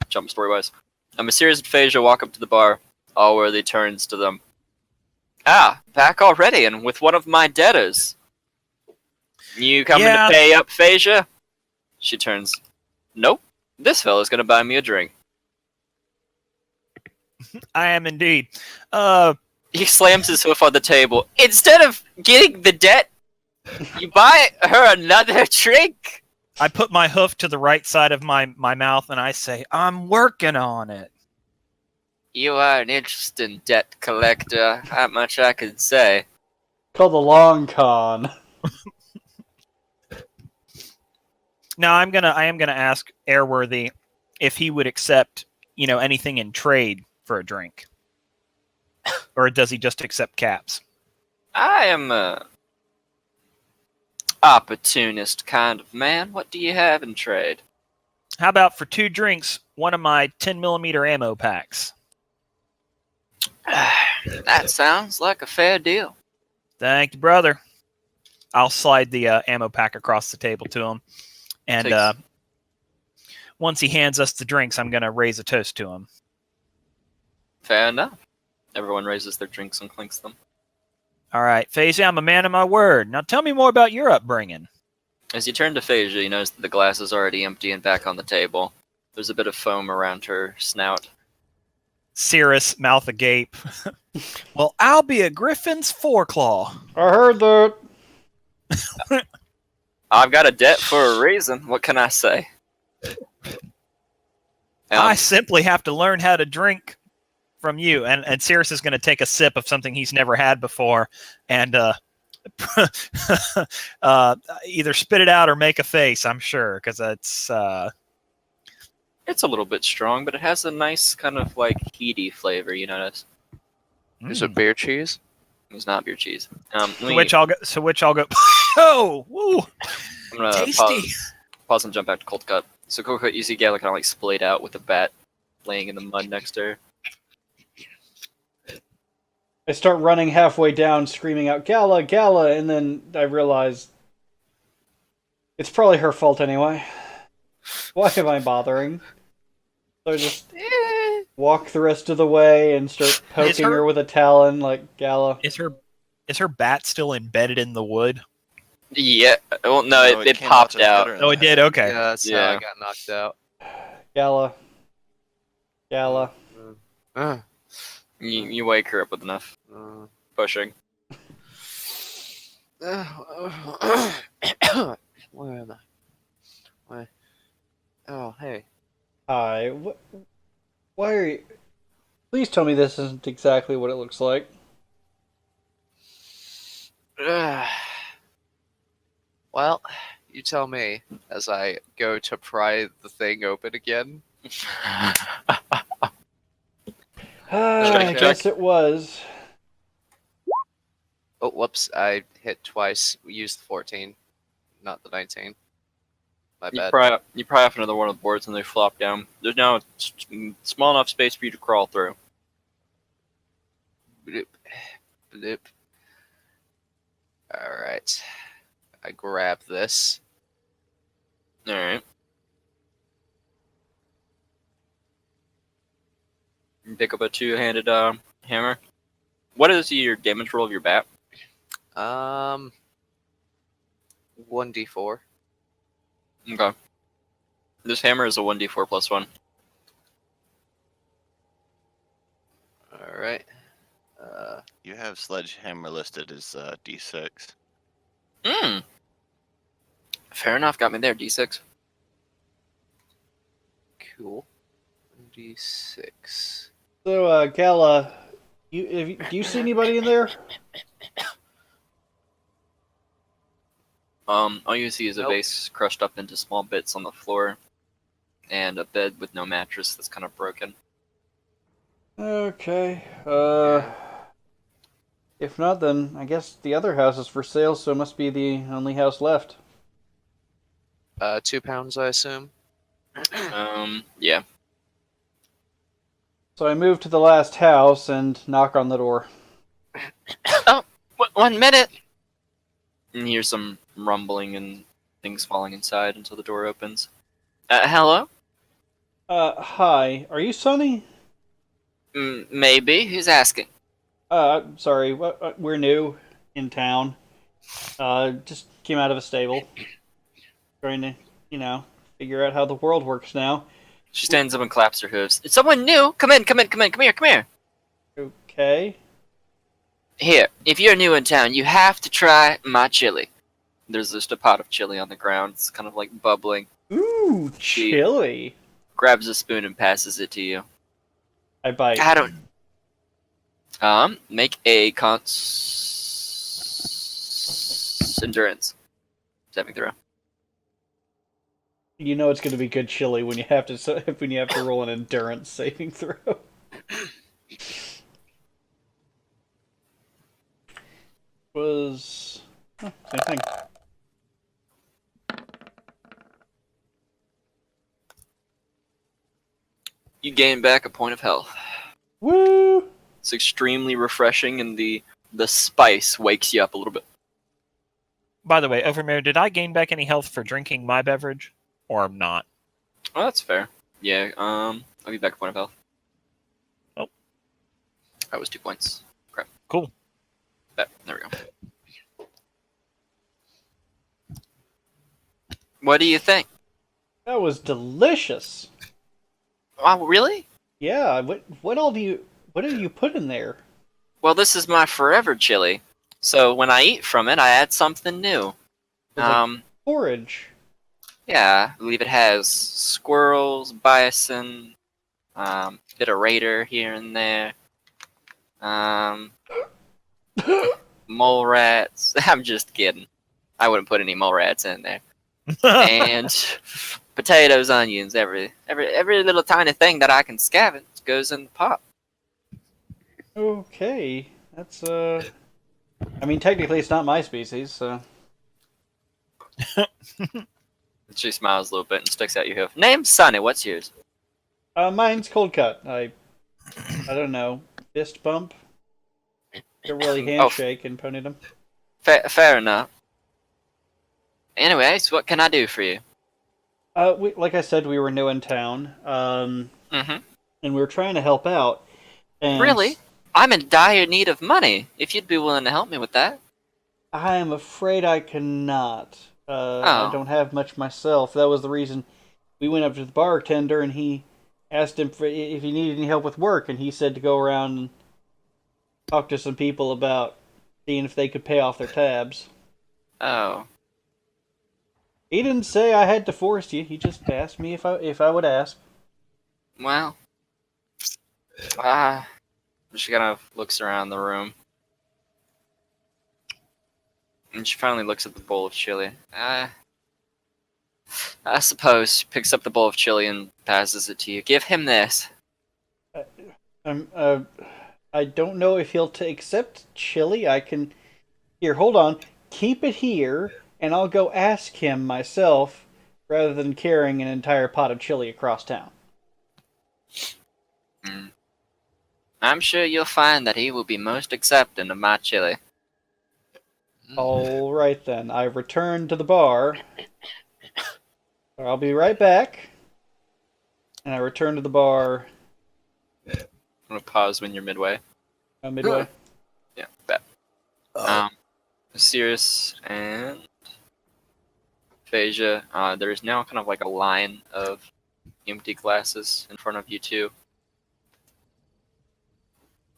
[SPEAKER 1] jump story-wise. A mysterious aphasia walk up to the bar. Allworthy turns to them. Ah, back already, and with one of my debtors. You coming to pay up, Phasia? She turns. Nope. This fella's gonna buy me a drink.
[SPEAKER 4] I am indeed.
[SPEAKER 1] He slams his hoof on the table. Instead of getting the debt, you buy her another drink?
[SPEAKER 4] I put my hoof to the right side of my mouth and I say, I'm working on it.
[SPEAKER 1] You are an interesting debt collector. Not much I can say.
[SPEAKER 2] Called the long con.
[SPEAKER 4] Now I am gonna ask Airworthy if he would accept, anything in trade for a drink. Or does he just accept caps?
[SPEAKER 1] I am a opportunist kind of man. What do you have in trade?
[SPEAKER 4] How about for 2 drinks, one of my 10mm ammo packs?
[SPEAKER 1] That sounds like a fair deal.
[SPEAKER 4] Thank you, brother. I'll slide the ammo pack across the table to him. And once he hands us the drinks, I'm going to raise a toast to him.
[SPEAKER 1] Fair enough. Everyone raises their drinks and clinks them.
[SPEAKER 4] All right, Phasia, I'm a man of my word. Now tell me more about your upbringing.
[SPEAKER 1] As you turn to Phasia, you notice that the glass is already empty and back on the table. There's a bit of foam around her snout.
[SPEAKER 4] Cirrus, mouth agape. Well, I'll be a griffin's foreclaw.
[SPEAKER 2] I heard that.
[SPEAKER 1] I've got a debt for a reason. What can I say?
[SPEAKER 4] I simply have to learn how to drink from you. And Cirrus is going to take a sip of something he's never had before, and either spit it out or make a face. I'm sure, because it's
[SPEAKER 1] It's a little bit strong, but it has a nice kind of like heaty flavor. You notice?
[SPEAKER 3] Is it beer cheese?
[SPEAKER 1] It's not beer cheese.
[SPEAKER 4] So which I'll go. Oh, woo!
[SPEAKER 1] I'm gonna
[SPEAKER 4] Tasty.
[SPEAKER 1] pause and jump back to Cold Cut. So Cold Cut, you see Gala kind of like splayed out with a bat laying in the mud next to her.
[SPEAKER 2] I start running halfway down, screaming out, Gala, Gala, and then I realize it's probably her fault anyway. Why am I bothering? So I just walk the rest of the way and start poking her with a talon, like, Gala.
[SPEAKER 4] Is her bat still embedded in the wood?
[SPEAKER 1] Yeah. Well, no, it
[SPEAKER 5] came
[SPEAKER 1] popped
[SPEAKER 5] to hit
[SPEAKER 1] out.
[SPEAKER 5] her in
[SPEAKER 4] Oh,
[SPEAKER 5] the
[SPEAKER 4] it did.
[SPEAKER 5] head.
[SPEAKER 4] Okay.
[SPEAKER 3] Yeah, that's how I got knocked out.
[SPEAKER 2] Gala. Gala.
[SPEAKER 3] Uh,
[SPEAKER 1] You wake her up with enough
[SPEAKER 3] uh,
[SPEAKER 1] pushing.
[SPEAKER 3] Where am I? Where? Oh, hey.
[SPEAKER 2] Hi. Why are you... Please tell me this isn't exactly what it looks like.
[SPEAKER 3] Well, you tell me as I go to pry the thing open again.
[SPEAKER 2] I guess it was.
[SPEAKER 3] Oh, whoops. I hit twice. We used the 14, not the 19. My
[SPEAKER 1] You
[SPEAKER 3] bad.
[SPEAKER 1] pry off another one of the boards and they flop down. There's now a small enough space for you to crawl through.
[SPEAKER 3] Bloop. Bloop. Alright. I grab this.
[SPEAKER 1] Alright. You pick up a two-handed hammer. What is your damage roll of your bat?
[SPEAKER 3] 1d4.
[SPEAKER 1] Okay. This hammer is a 1d4 plus 1.
[SPEAKER 3] Alright.
[SPEAKER 5] You have sledgehammer listed as D6.
[SPEAKER 1] Fair enough, got me there, D6.
[SPEAKER 3] Cool. D6.
[SPEAKER 2] So, Gala, do you see anybody in there?
[SPEAKER 1] All you see is a
[SPEAKER 3] Nope.
[SPEAKER 1] vase crushed up into small bits on the floor, and a bed with no mattress that's kind of broken.
[SPEAKER 2] Okay. If not, then I guess the other house is for sale, so it must be the only house left.
[SPEAKER 3] 2 pounds, I assume.
[SPEAKER 1] Yeah.
[SPEAKER 2] So I move to the last house and knock on the door.
[SPEAKER 1] Oh, 1 minute! And you hear some rumbling and things falling inside until the door opens. Hello?
[SPEAKER 2] Hi. Are you Sonny?
[SPEAKER 1] Maybe. Who's asking?
[SPEAKER 2] Sorry. We're new in town. Just came out of a stable. Trying to, figure out how the world works now.
[SPEAKER 1] She stands up and claps her hooves. It's someone new! Come in! Come here!
[SPEAKER 2] Okay.
[SPEAKER 1] Here, if you're new in town, you have to try my chili. There's just a pot of chili on the ground. It's kind of like bubbling.
[SPEAKER 2] Ooh, chili.
[SPEAKER 1] Grabs a spoon and passes it to you.
[SPEAKER 2] I bite.
[SPEAKER 1] I don't... make a endurance saving throw.
[SPEAKER 2] You know it's going to be good chili when you have to roll an endurance saving throw. Was same thing.
[SPEAKER 1] You gain back a point of health.
[SPEAKER 2] Woo!
[SPEAKER 1] It's extremely refreshing, and the spice wakes you up a little bit.
[SPEAKER 4] By the way, Overmare, did I gain back any health for drinking my beverage, or not?
[SPEAKER 1] Oh, that's fair. Yeah. I'll be back a point of health.
[SPEAKER 4] Oh,
[SPEAKER 1] that was 2 points. Crap.
[SPEAKER 4] Cool.
[SPEAKER 1] There we go. What do you think?
[SPEAKER 2] That was delicious.
[SPEAKER 1] Oh, really?
[SPEAKER 2] Yeah. What do you put in there?
[SPEAKER 1] Well, this is my forever chili. So when I eat from it, I add something new.
[SPEAKER 2] Porridge.
[SPEAKER 1] Yeah, I believe it has squirrels, bison, Bit of Raider here and there. Mole rats. I'm just kidding. I wouldn't put any mole rats in there. And potatoes, onions, every little tiny thing that I can scavenge goes in the pot.
[SPEAKER 2] Okay, that's I mean, technically, it's not my species, so.
[SPEAKER 1] She smiles a little bit and sticks out your hoof. Name's Sonny. What's yours?
[SPEAKER 2] Mine's cold cut. I don't know, fist bump. Don't really handshake and pony them.
[SPEAKER 1] Fair enough. Anyways, what can I do for you?
[SPEAKER 2] Like I said, we were new in town,
[SPEAKER 1] Mm-hmm.
[SPEAKER 2] and we were trying to help out. And
[SPEAKER 1] Really? I'm in dire need of money. If you'd be willing to help me with that.
[SPEAKER 2] I am afraid I cannot.
[SPEAKER 1] Oh.
[SPEAKER 2] I don't have much myself. That was the reason we went up to the bartender, and he asked him if he needed any help with work, and he said to go around and talk to some people about seeing if they could pay off their tabs.
[SPEAKER 1] Oh.
[SPEAKER 2] He didn't say I had to force you. He just asked me if I would ask.
[SPEAKER 1] Well. She kind of looks around the room. And she finally looks at the bowl of chili. I suppose she picks up the bowl of chili and passes it to you. Give him this.
[SPEAKER 2] I don't know if he'll accept chili. I can. Here, hold on. Keep it here, and I'll go ask him myself, rather than carrying an entire pot of chili across town.
[SPEAKER 1] I'm sure you'll find that he will be most accepting of my chili.
[SPEAKER 2] All right then. I return to the bar. I'll be right back. And I return to the bar.
[SPEAKER 1] I'm gonna pause when you're midway.
[SPEAKER 2] Midway.
[SPEAKER 1] Yeah, bet. Sirius and Phasia, there is now kind of like a line of empty glasses in front of you two.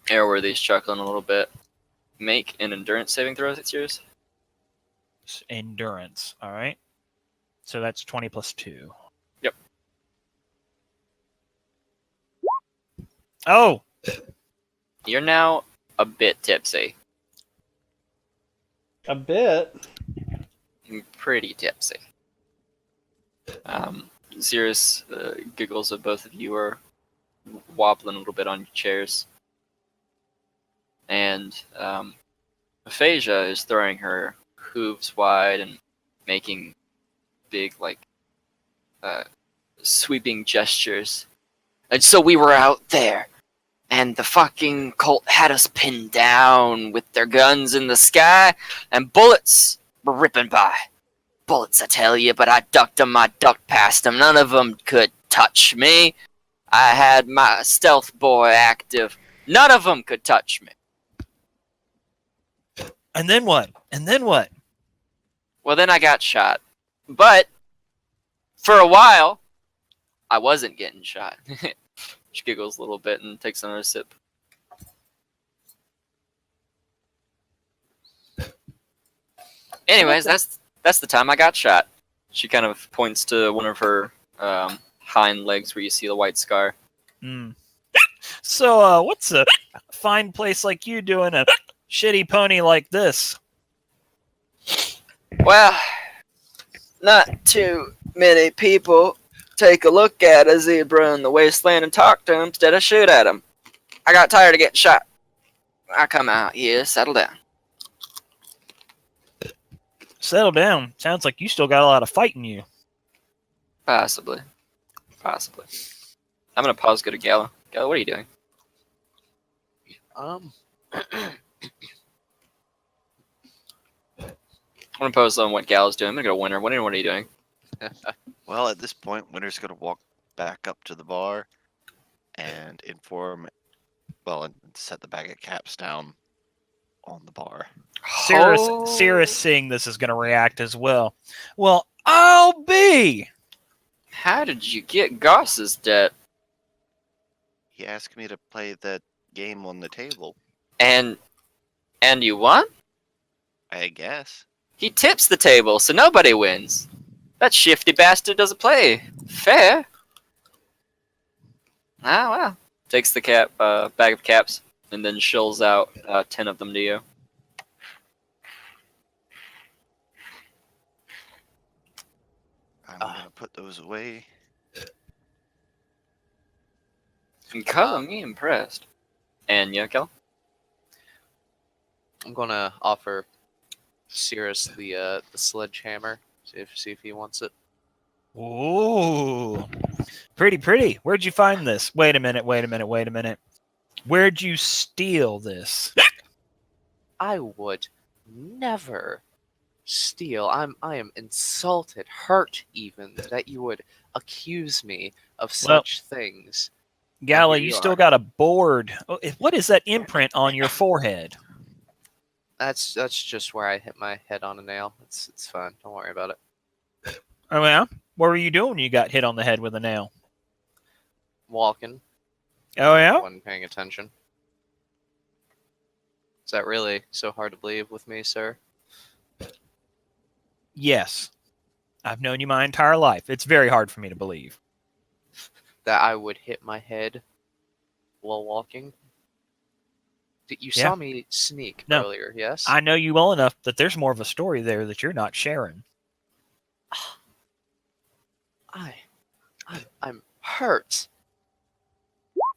[SPEAKER 1] Airworthy's chuckling a little bit. Make an endurance saving throw. It's yours.
[SPEAKER 4] Endurance. All right. So that's 20 plus 2.
[SPEAKER 1] Yep.
[SPEAKER 4] Oh!
[SPEAKER 1] You're now a bit tipsy.
[SPEAKER 2] A bit.
[SPEAKER 1] Pretty tipsy. Xerus giggles at both of you are wobbling a little bit on your chairs. And Aphasia is throwing her hooves wide and making big, sweeping gestures. And so we were out there, and the fucking cult had us pinned down with their guns in the sky, and bullets were ripping by. Bullets, I tell you, but I ducked them, I ducked past them. None of them could touch me. I had my stealth boy active. None of them could touch me.
[SPEAKER 4] And then what? And then what?
[SPEAKER 1] Well, then I got shot. But, for a while, I wasn't getting shot. She giggles a little bit and takes another sip. Anyways, that's the time I got shot. She kind of points to one of her hind legs where you see the white scar.
[SPEAKER 4] So, what's a fine place like you doing a shitty pony like this?
[SPEAKER 1] Well, not too many people take a look at a zebra in the wasteland and talk to him instead of shoot at him. I got tired of getting shot. I come out here, settle down.
[SPEAKER 4] Settle down. Sounds like you still got a lot of fight in you.
[SPEAKER 1] Possibly. I'm gonna pause, go to Gala. Gala, what are you doing?
[SPEAKER 3] Um,
[SPEAKER 1] I'm gonna pause on what Gala's doing. I'm gonna go to Winter. Winter, what are you doing?
[SPEAKER 5] Well, at this point, Winter's going to walk back up to the bar and and set the bag of caps down on the bar.
[SPEAKER 4] Cirrus seeing this is going to react as well. Well, I'll be!
[SPEAKER 1] How did you get Goss's debt?
[SPEAKER 5] He asked me to play that game on the table.
[SPEAKER 1] And you won?
[SPEAKER 5] I guess.
[SPEAKER 1] He tips the table, so nobody wins. That shifty bastard doesn't play fair. Ah, wow. Takes the bag of caps and then shills out 10 of them to you.
[SPEAKER 5] I'm gonna put those away.
[SPEAKER 1] And color me impressed. And yeah, Kel?
[SPEAKER 3] I'm gonna offer Cirrus the sledgehammer. See if he wants it.
[SPEAKER 4] Ooh. Pretty. Where'd you find this? Wait a minute. Where'd you steal this?
[SPEAKER 3] I would never steal. I am insulted, hurt even, that you would accuse me of such things.
[SPEAKER 4] Gala,
[SPEAKER 3] here
[SPEAKER 4] you
[SPEAKER 3] you
[SPEAKER 4] still
[SPEAKER 3] are.
[SPEAKER 4] got a board. What is that imprint on your forehead?
[SPEAKER 3] That's just where I hit my head on a nail. It's fine. Don't worry about it.
[SPEAKER 4] Oh, yeah? What were you doing when you got hit on the head with a nail?
[SPEAKER 3] Walking.
[SPEAKER 4] Oh, yeah?
[SPEAKER 3] Wasn't paying attention. Is that really so hard to believe with me, sir?
[SPEAKER 4] Yes. I've known you my entire life. It's very hard for me to believe.
[SPEAKER 3] That I would hit my head while walking? You
[SPEAKER 4] Yeah.
[SPEAKER 3] saw me sneak
[SPEAKER 4] No.
[SPEAKER 3] earlier, yes?
[SPEAKER 4] I know you well enough that there's more of a story there that you're not sharing.
[SPEAKER 3] I'm hurt.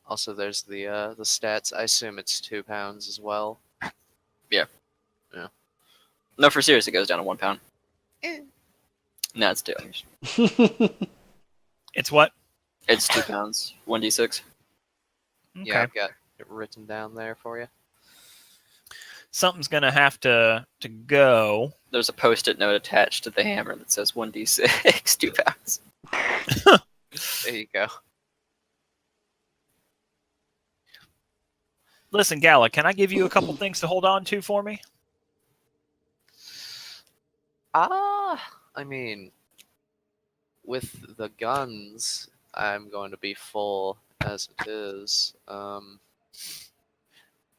[SPEAKER 3] Also, there's the stats. I assume it's 2 pounds as well.
[SPEAKER 1] No, for serious, it goes down to 1 pound.
[SPEAKER 3] Eh.
[SPEAKER 1] No, it's 2.
[SPEAKER 4] It's what?
[SPEAKER 1] It's 2 pounds. 1d6.
[SPEAKER 4] Okay.
[SPEAKER 3] Yeah, I've got it written down there for you.
[SPEAKER 4] Something's going to have to go.
[SPEAKER 1] There's a post-it note attached to the hammer that says 1d6, 2 pounds.
[SPEAKER 3] There you go.
[SPEAKER 4] Listen, Gala, can I give you a couple things to hold on to for me?
[SPEAKER 3] I mean, with the guns, I'm going to be full as it is. Well,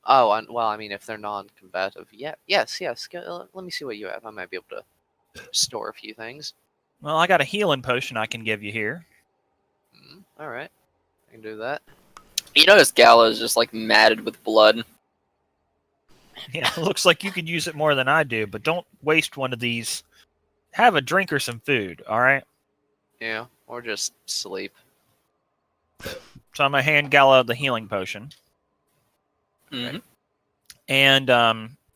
[SPEAKER 3] I mean, if they're non-combative, yes. Let me see what you have. I might be able to store a few things.
[SPEAKER 4] Well, I got a healing potion I can give you here.
[SPEAKER 3] All right, I can do that.
[SPEAKER 1] You notice Gala is just like matted with blood.
[SPEAKER 4] Yeah, it looks like you could use it more than I do, but don't waste one of these. Have a drink or some food, all right?
[SPEAKER 3] Yeah, or just sleep.
[SPEAKER 4] So I'm going to hand Gala the healing potion.
[SPEAKER 1] Mm-hmm.
[SPEAKER 4] And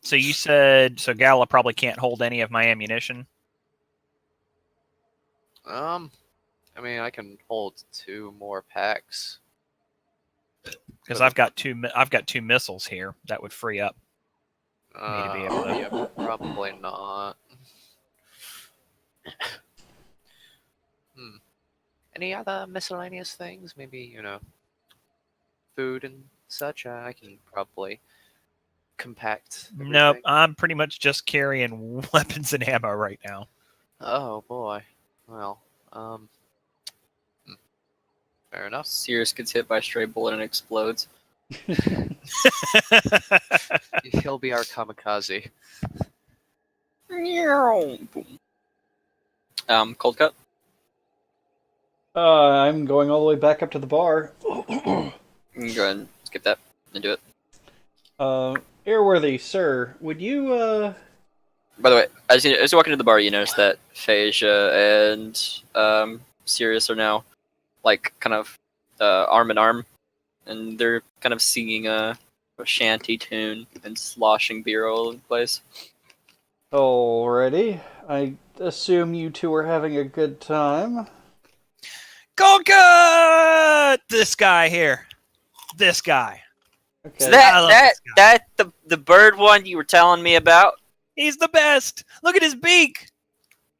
[SPEAKER 4] so you said, so Gala probably can't hold any of my ammunition?
[SPEAKER 3] I mean, I can hold 2 more packs.
[SPEAKER 4] Because I've got two missiles here that would free up. Me to be able to.
[SPEAKER 3] Yeah, probably not. Any other miscellaneous things? Maybe, food and such? I can probably compact everything.
[SPEAKER 4] Nope, I'm pretty much just carrying weapons and ammo right now.
[SPEAKER 3] Oh, boy. Well, fair enough.
[SPEAKER 1] Sirius gets hit by a stray bullet and explodes.
[SPEAKER 3] He'll be our kamikaze.
[SPEAKER 1] Cold cut.
[SPEAKER 2] I'm going all the way back up to the bar.
[SPEAKER 1] You can go ahead and skip that and do it.
[SPEAKER 2] Airworthy, sir, would you,
[SPEAKER 1] By the way, as you walk into the bar, you notice that Phasia and Sirius are now, like, kind of arm in arm, and they're kind of singing a shanty tune and sloshing beer all over the place.
[SPEAKER 2] Alrighty. I assume you two are having a good time.
[SPEAKER 4] Cold cut! This guy here. This guy.
[SPEAKER 2] Okay.
[SPEAKER 1] So
[SPEAKER 4] I love this guy.
[SPEAKER 1] that the bird one you were telling me about?
[SPEAKER 4] He's the best. Look at his beak.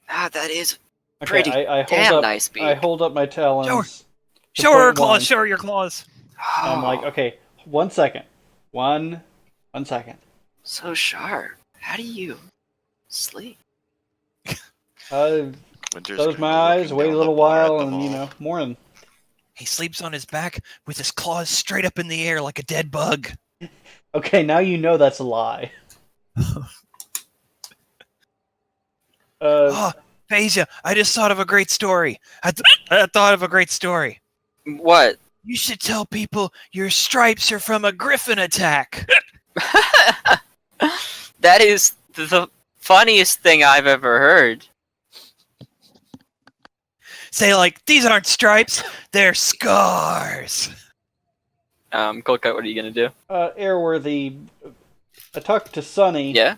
[SPEAKER 1] Ah, that is
[SPEAKER 2] Okay,
[SPEAKER 1] pretty
[SPEAKER 2] I hold
[SPEAKER 1] damn
[SPEAKER 2] up,
[SPEAKER 1] nice beak.
[SPEAKER 2] I hold up my talons. to
[SPEAKER 4] Show her your
[SPEAKER 2] point one.
[SPEAKER 4] claws. Show her your claws.
[SPEAKER 2] I'm like, okay, 1 second. One second.
[SPEAKER 1] So sharp. How do you sleep?
[SPEAKER 5] Winter's
[SPEAKER 2] Close
[SPEAKER 5] gonna
[SPEAKER 2] my
[SPEAKER 5] be
[SPEAKER 2] eyes,
[SPEAKER 5] looking
[SPEAKER 2] wait a
[SPEAKER 5] down
[SPEAKER 2] little
[SPEAKER 5] the bar at
[SPEAKER 2] while,
[SPEAKER 5] the
[SPEAKER 2] and,
[SPEAKER 5] hall.
[SPEAKER 2] morning.
[SPEAKER 4] He sleeps on his back with his claws straight up in the air like a dead bug.
[SPEAKER 2] Okay, now you know that's a lie.
[SPEAKER 4] Oh, Phasia, I just thought of a great story. I thought of a great story.
[SPEAKER 1] What?
[SPEAKER 4] You should tell people your stripes are from a griffin attack.
[SPEAKER 1] That is the funniest thing I've ever heard.
[SPEAKER 4] Say like, these aren't stripes, they're scars.
[SPEAKER 1] Coldcut, what are you gonna do?
[SPEAKER 2] Airworthy, I talked to Sunny.
[SPEAKER 1] Yeah?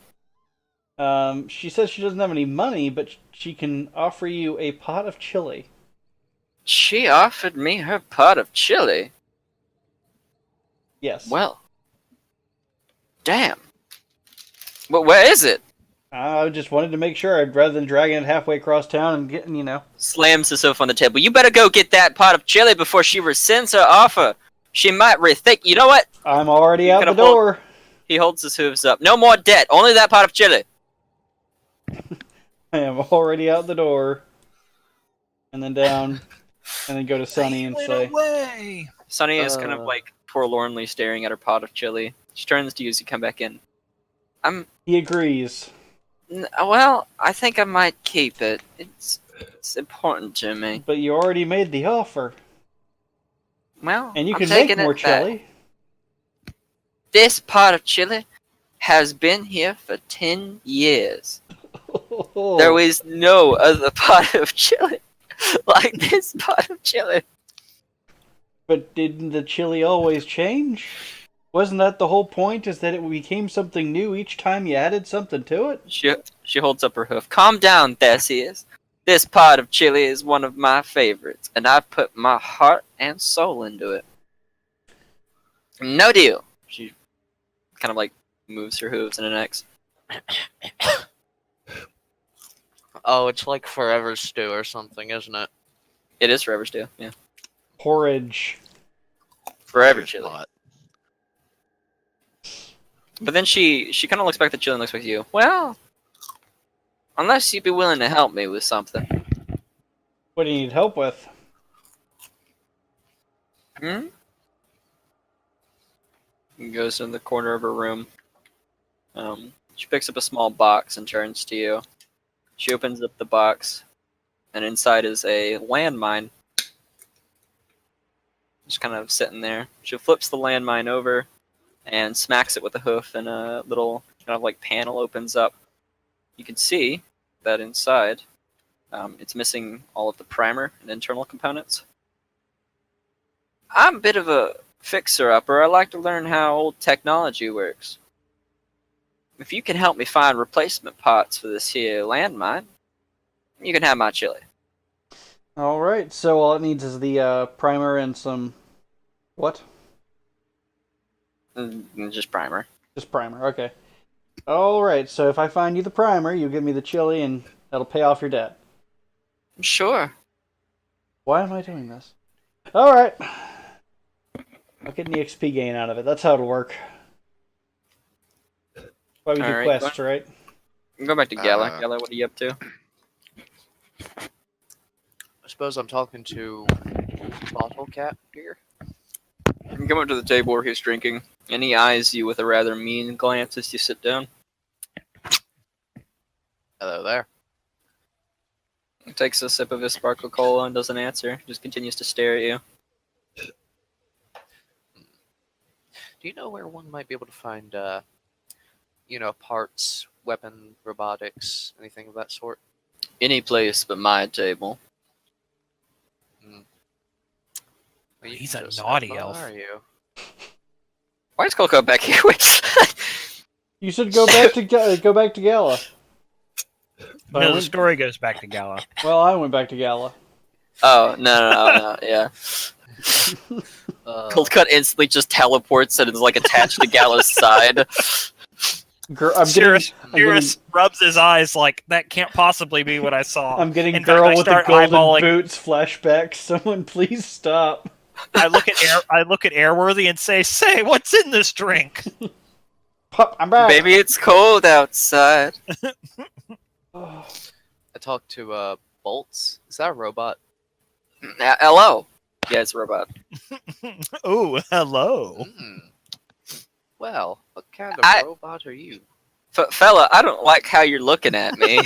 [SPEAKER 2] She says she doesn't have any money, but she can offer you a pot of chili.
[SPEAKER 1] She offered me her pot of chili.
[SPEAKER 2] Yes.
[SPEAKER 1] Well, damn. But where is it?
[SPEAKER 2] I just wanted to make sure, rather than dragging it halfway across town and getting,
[SPEAKER 1] Slams herself on the table. You better go get that pot of chili before she rescinds her offer. She might rethink. You know what?
[SPEAKER 2] I'm already out the
[SPEAKER 1] Gonna hold-
[SPEAKER 2] door.
[SPEAKER 1] He holds his hooves up. No more debt. Only that pot of chili.
[SPEAKER 2] I am already out the door. And then down, and then go to Sunny and say,
[SPEAKER 4] away.
[SPEAKER 1] Sunny is kind of like forlornly staring at her pot of chili. She turns to you as you come back in.
[SPEAKER 2] he agrees.
[SPEAKER 1] Well, I think I might keep it. It's important to me.
[SPEAKER 2] But you already made the offer.
[SPEAKER 1] Well,
[SPEAKER 2] And you
[SPEAKER 1] I'm
[SPEAKER 2] can make
[SPEAKER 1] taking
[SPEAKER 2] more
[SPEAKER 1] it back.
[SPEAKER 2] chili.
[SPEAKER 1] This pot of chili has been here for 10 years. There is no other pot of chili like this pot of chili.
[SPEAKER 2] But didn't the chili always change? Wasn't that the whole point, is that it became something new each time you added something to it?
[SPEAKER 1] She holds up her hoof. Calm down, Theseus. This pot of chili is one of my favorites, and I've put my heart and soul into it. No deal. She kind of like moves her hooves in an X.
[SPEAKER 3] Oh, it's like Forever Stew or something, isn't it?
[SPEAKER 1] It is forever stew, yeah.
[SPEAKER 2] Porridge.
[SPEAKER 1] Forever
[SPEAKER 5] There's
[SPEAKER 1] chili.
[SPEAKER 5] a lot.
[SPEAKER 1] But then she kind of looks back at the chili and looks back at you. Well, unless you'd be willing to help me with something.
[SPEAKER 2] What do you need help with?
[SPEAKER 1] He goes to the corner of her room. She picks up a small box and turns to you. She opens up the box, and inside is a landmine. Just kind of sitting there. She flips the landmine over and smacks it with a hoof, and a little kind of like panel opens up. You can see that inside it's missing all of the primer and internal components. I'm a bit of a fixer-upper. I like to learn how old technology works. If you can help me find replacement parts for this here landmine, you can have my chili.
[SPEAKER 2] Alright, so all it needs is the primer and some... What?
[SPEAKER 1] Just primer.
[SPEAKER 2] Just primer, okay. Alright, so if I find you the primer, you give me the chili and that'll pay off your debt.
[SPEAKER 1] Sure.
[SPEAKER 2] Why am I doing this? Alright. I'll get an EXP gain out of it. That's how it'll work. Why we do
[SPEAKER 1] Alright,
[SPEAKER 2] quests, right?
[SPEAKER 1] Go back to Gala.
[SPEAKER 5] Uh,
[SPEAKER 1] Gala, what are you up to?
[SPEAKER 3] I suppose I'm talking to Bottle Cat here.
[SPEAKER 1] You come up to the table where he's drinking, and he eyes you with a rather mean glance as you sit down.
[SPEAKER 3] Hello there.
[SPEAKER 1] He takes a sip of his sparkle cola and doesn't answer. Just continues to stare at you.
[SPEAKER 3] Do you know where one might be able to find, parts, weapon, robotics, anything of that sort?
[SPEAKER 1] Any place but my table.
[SPEAKER 3] Well, you
[SPEAKER 4] He's
[SPEAKER 3] can
[SPEAKER 4] a
[SPEAKER 3] just
[SPEAKER 4] naughty
[SPEAKER 3] have fun,
[SPEAKER 4] elf.
[SPEAKER 3] Are you?
[SPEAKER 1] Why is Coco back here?
[SPEAKER 2] You should go back to Gala. But I
[SPEAKER 4] No, the
[SPEAKER 2] went-
[SPEAKER 4] story goes back to Gala.
[SPEAKER 2] Well, I went back to Gala.
[SPEAKER 1] Oh, no, yeah. Cold Cut instantly just teleports and is like attached to Gala's side.
[SPEAKER 2] I'm
[SPEAKER 4] Cirrus
[SPEAKER 2] getting,
[SPEAKER 4] rubs his eyes like, that can't possibly be what I saw.
[SPEAKER 2] I'm getting
[SPEAKER 4] In fact,
[SPEAKER 2] girl
[SPEAKER 4] I
[SPEAKER 2] with the
[SPEAKER 4] start
[SPEAKER 2] golden
[SPEAKER 4] eyeballing-
[SPEAKER 2] boots flashback. Someone please stop.
[SPEAKER 4] I look at Airworthy and say, what's in this drink?
[SPEAKER 2] Pup, I'm back.
[SPEAKER 1] Baby, it's cold outside.
[SPEAKER 2] Oh,
[SPEAKER 3] I talked to Bolts. Is that a robot?
[SPEAKER 1] Hello. Yeah, it's a robot.
[SPEAKER 4] Oh, hello.
[SPEAKER 3] Well, what kind of
[SPEAKER 1] I-
[SPEAKER 3] robot are you?
[SPEAKER 1] Fella, I don't like how you're looking at me.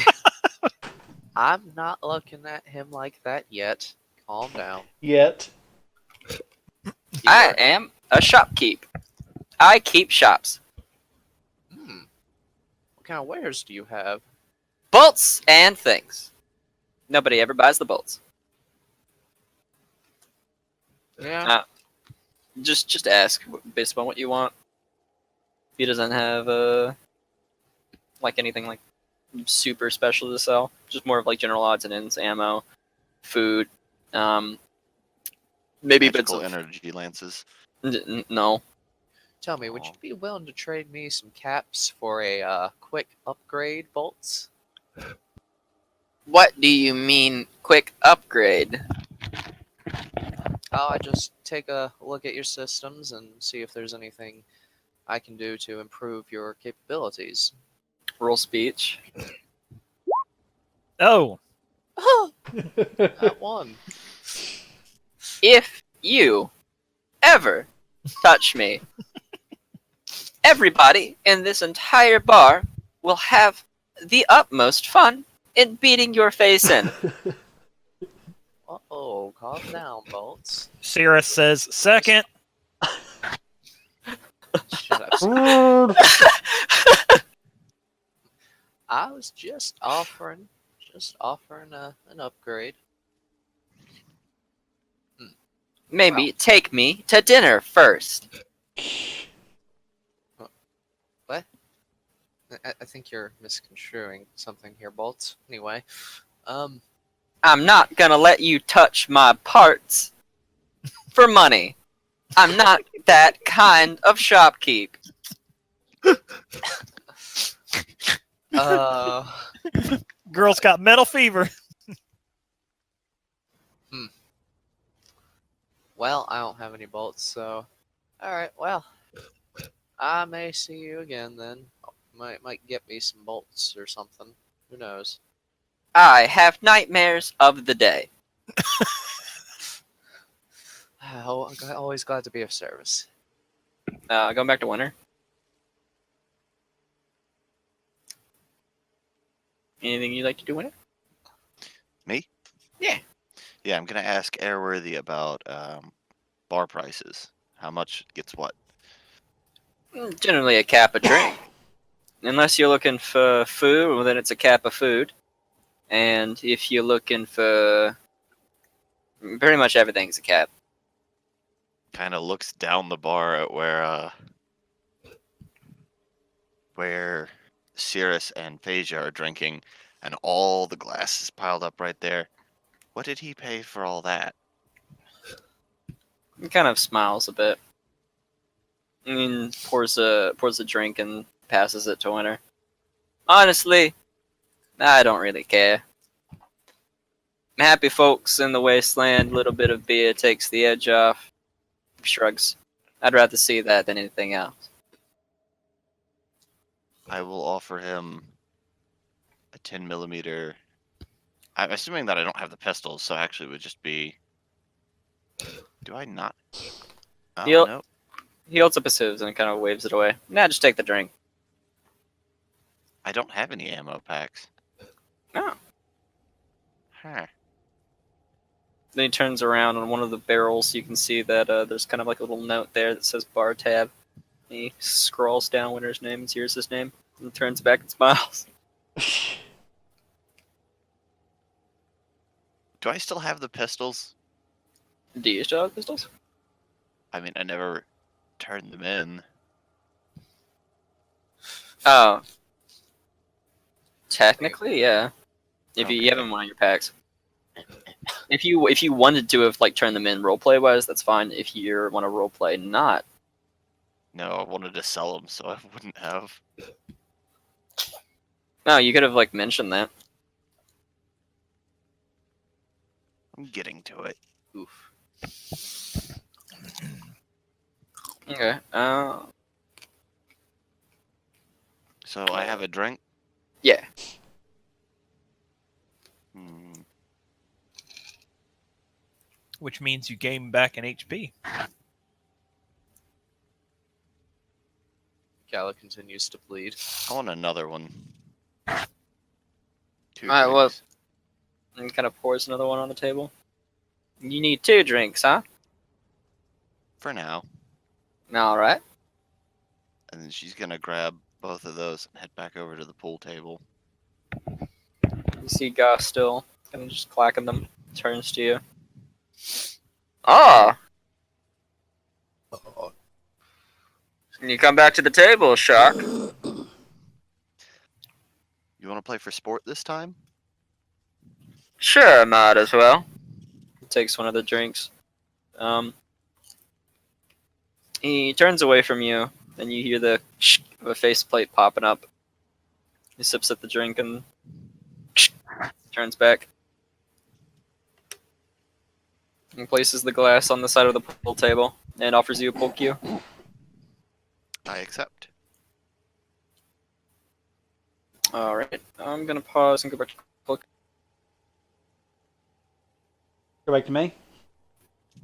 [SPEAKER 3] I'm not looking at him like that yet. Calm down.
[SPEAKER 2] yet.
[SPEAKER 1] I am a shopkeep. I keep shops.
[SPEAKER 3] What kind of wares do you have?
[SPEAKER 1] Bolts and things. Nobody ever buys the bolts.
[SPEAKER 3] Yeah.
[SPEAKER 1] Just ask based upon what you want. He doesn't have like anything like super special to sell. Just more of like general odds and ends, ammo, food, maybe bits
[SPEAKER 5] Magical
[SPEAKER 1] of
[SPEAKER 5] energy lances.
[SPEAKER 1] no.
[SPEAKER 3] Tell me, would you be willing to trade me some caps for a quick upgrade bolts?
[SPEAKER 1] What do you mean quick upgrade?
[SPEAKER 3] I just take a look at your systems and see if there's anything I can do to improve your capabilities.
[SPEAKER 1] Roll speech.
[SPEAKER 4] Oh,
[SPEAKER 3] That one.
[SPEAKER 1] If you ever touch me, everybody in this entire bar will have the utmost fun in beating your face in.
[SPEAKER 3] Uh-oh, calm down, bolts.
[SPEAKER 4] Cirrus says second.
[SPEAKER 3] Shut up. I was just offering an upgrade.
[SPEAKER 1] Maybe
[SPEAKER 3] Well.
[SPEAKER 1] take me to dinner first.
[SPEAKER 3] What? I think you're misconstruing something here, bolts. Anyway,
[SPEAKER 1] I'm not gonna let you touch my parts for money. I'm not that kind of shopkeep.
[SPEAKER 4] Girl's got metal fever.
[SPEAKER 3] Well, I don't have any bolts, so alright, well. I may see you again then. Might get me some bolts or something. Who knows?
[SPEAKER 1] I have nightmares of the day.
[SPEAKER 3] Always glad to be of service.
[SPEAKER 1] Going back to winter. Anything you'd like to do, winter?
[SPEAKER 5] Me?
[SPEAKER 1] Yeah.
[SPEAKER 5] Yeah, I'm gonna ask Airworthy about bar prices. How much gets what?
[SPEAKER 1] Generally a cap a drink. Unless you're looking for food, well then it's a cap of food. And if you're looking for pretty much everything's a cap.
[SPEAKER 5] Kind of looks down the bar at where Cirrus and Phasia are drinking, and all the glasses piled up right there. What did he pay for all that?
[SPEAKER 1] He kind of smiles a bit. And pours a drink and passes it to Winter. Honestly, I don't really care. Happy folks in the wasteland, little bit of beer takes the edge off. Shrugs. I'd rather see that than anything else.
[SPEAKER 5] I will offer him a 10mm. I'm assuming that I don't have the pistols, so actually it would just be. Do I not? Oh,
[SPEAKER 1] Yep.
[SPEAKER 5] no.
[SPEAKER 1] He holds up his hooves and kind of waves it away. Nah, just take the drink.
[SPEAKER 5] I don't have any ammo packs.
[SPEAKER 1] Oh.
[SPEAKER 5] Huh.
[SPEAKER 1] Then he turns around on one of the barrels. You can see that there's kind of like a little note there that says bar tab. He scrolls down Winter's name and hears his name and turns back and smiles.
[SPEAKER 5] Do I still have the pistols?
[SPEAKER 1] Do you still have pistols?
[SPEAKER 5] I mean, I never turned them in.
[SPEAKER 1] Oh. Technically, yeah. If you
[SPEAKER 5] Okay.
[SPEAKER 1] have them in one of your packs. If you wanted to have like turned them in roleplay wise, that's fine. If you want to roleplay not.
[SPEAKER 5] No, I wanted to sell them, so I wouldn't have.
[SPEAKER 1] No, you could have like mentioned that.
[SPEAKER 5] I'm getting to it.
[SPEAKER 3] Oof.
[SPEAKER 1] Okay.
[SPEAKER 5] So I have a drink.
[SPEAKER 1] Yeah.
[SPEAKER 5] Hmm.
[SPEAKER 4] Which means you gain back an HP.
[SPEAKER 3] Gala continues to bleed.
[SPEAKER 5] I want another one. Two
[SPEAKER 1] Alright, well-
[SPEAKER 5] drinks.
[SPEAKER 1] And kind of pours another one on the table. You need 2 drinks, huh?
[SPEAKER 5] For now.
[SPEAKER 1] All right.
[SPEAKER 5] And then she's gonna grab both of those and head back over to the pool table.
[SPEAKER 1] You see Goss still kind of just clacking them. Turns to you.
[SPEAKER 6] Ah. Can you come back to the table, Shock?
[SPEAKER 5] You want to play for sport this time?
[SPEAKER 6] Sure, might as well.
[SPEAKER 1] Takes one of the drinks. He turns away from you, and you hear the of a faceplate popping up. He sips at the drink and turns back. And places the glass on the side of the pool table and offers you a pool cue.
[SPEAKER 5] I accept.
[SPEAKER 1] Alright, I'm gonna pause and go back to cloak.
[SPEAKER 2] Go back to me?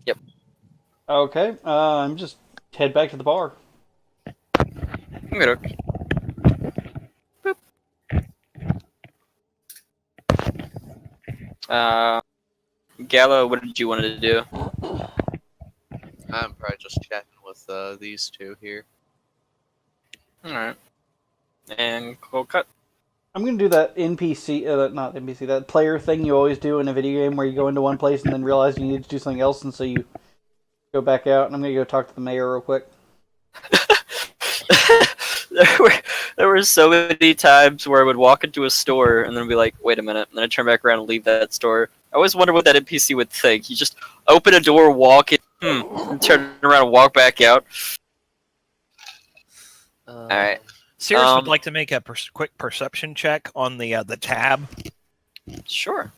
[SPEAKER 1] Yep.
[SPEAKER 2] Okay, I'm just head back to the bar.
[SPEAKER 1] Okay. Boop. Gala, what did you want to do?
[SPEAKER 3] I'm probably just chatting with these two here.
[SPEAKER 1] Alright. And cold cut.
[SPEAKER 2] I'm gonna do that NPC, not NPC, that player thing you always do in a video game where you go into one place and then realize you need to do something else, and so you go back out. And I'm gonna go talk to the mayor real quick.
[SPEAKER 1] there were so many times where I would walk into a store and then be like, wait a minute, and then I'd turn back around and leave that store. I always wonder what that NPC would think. You just open a door, walk in, and turn around and walk back out. Alright.
[SPEAKER 4] Sirius would like to make a quick perception check on the tab.
[SPEAKER 1] Sure.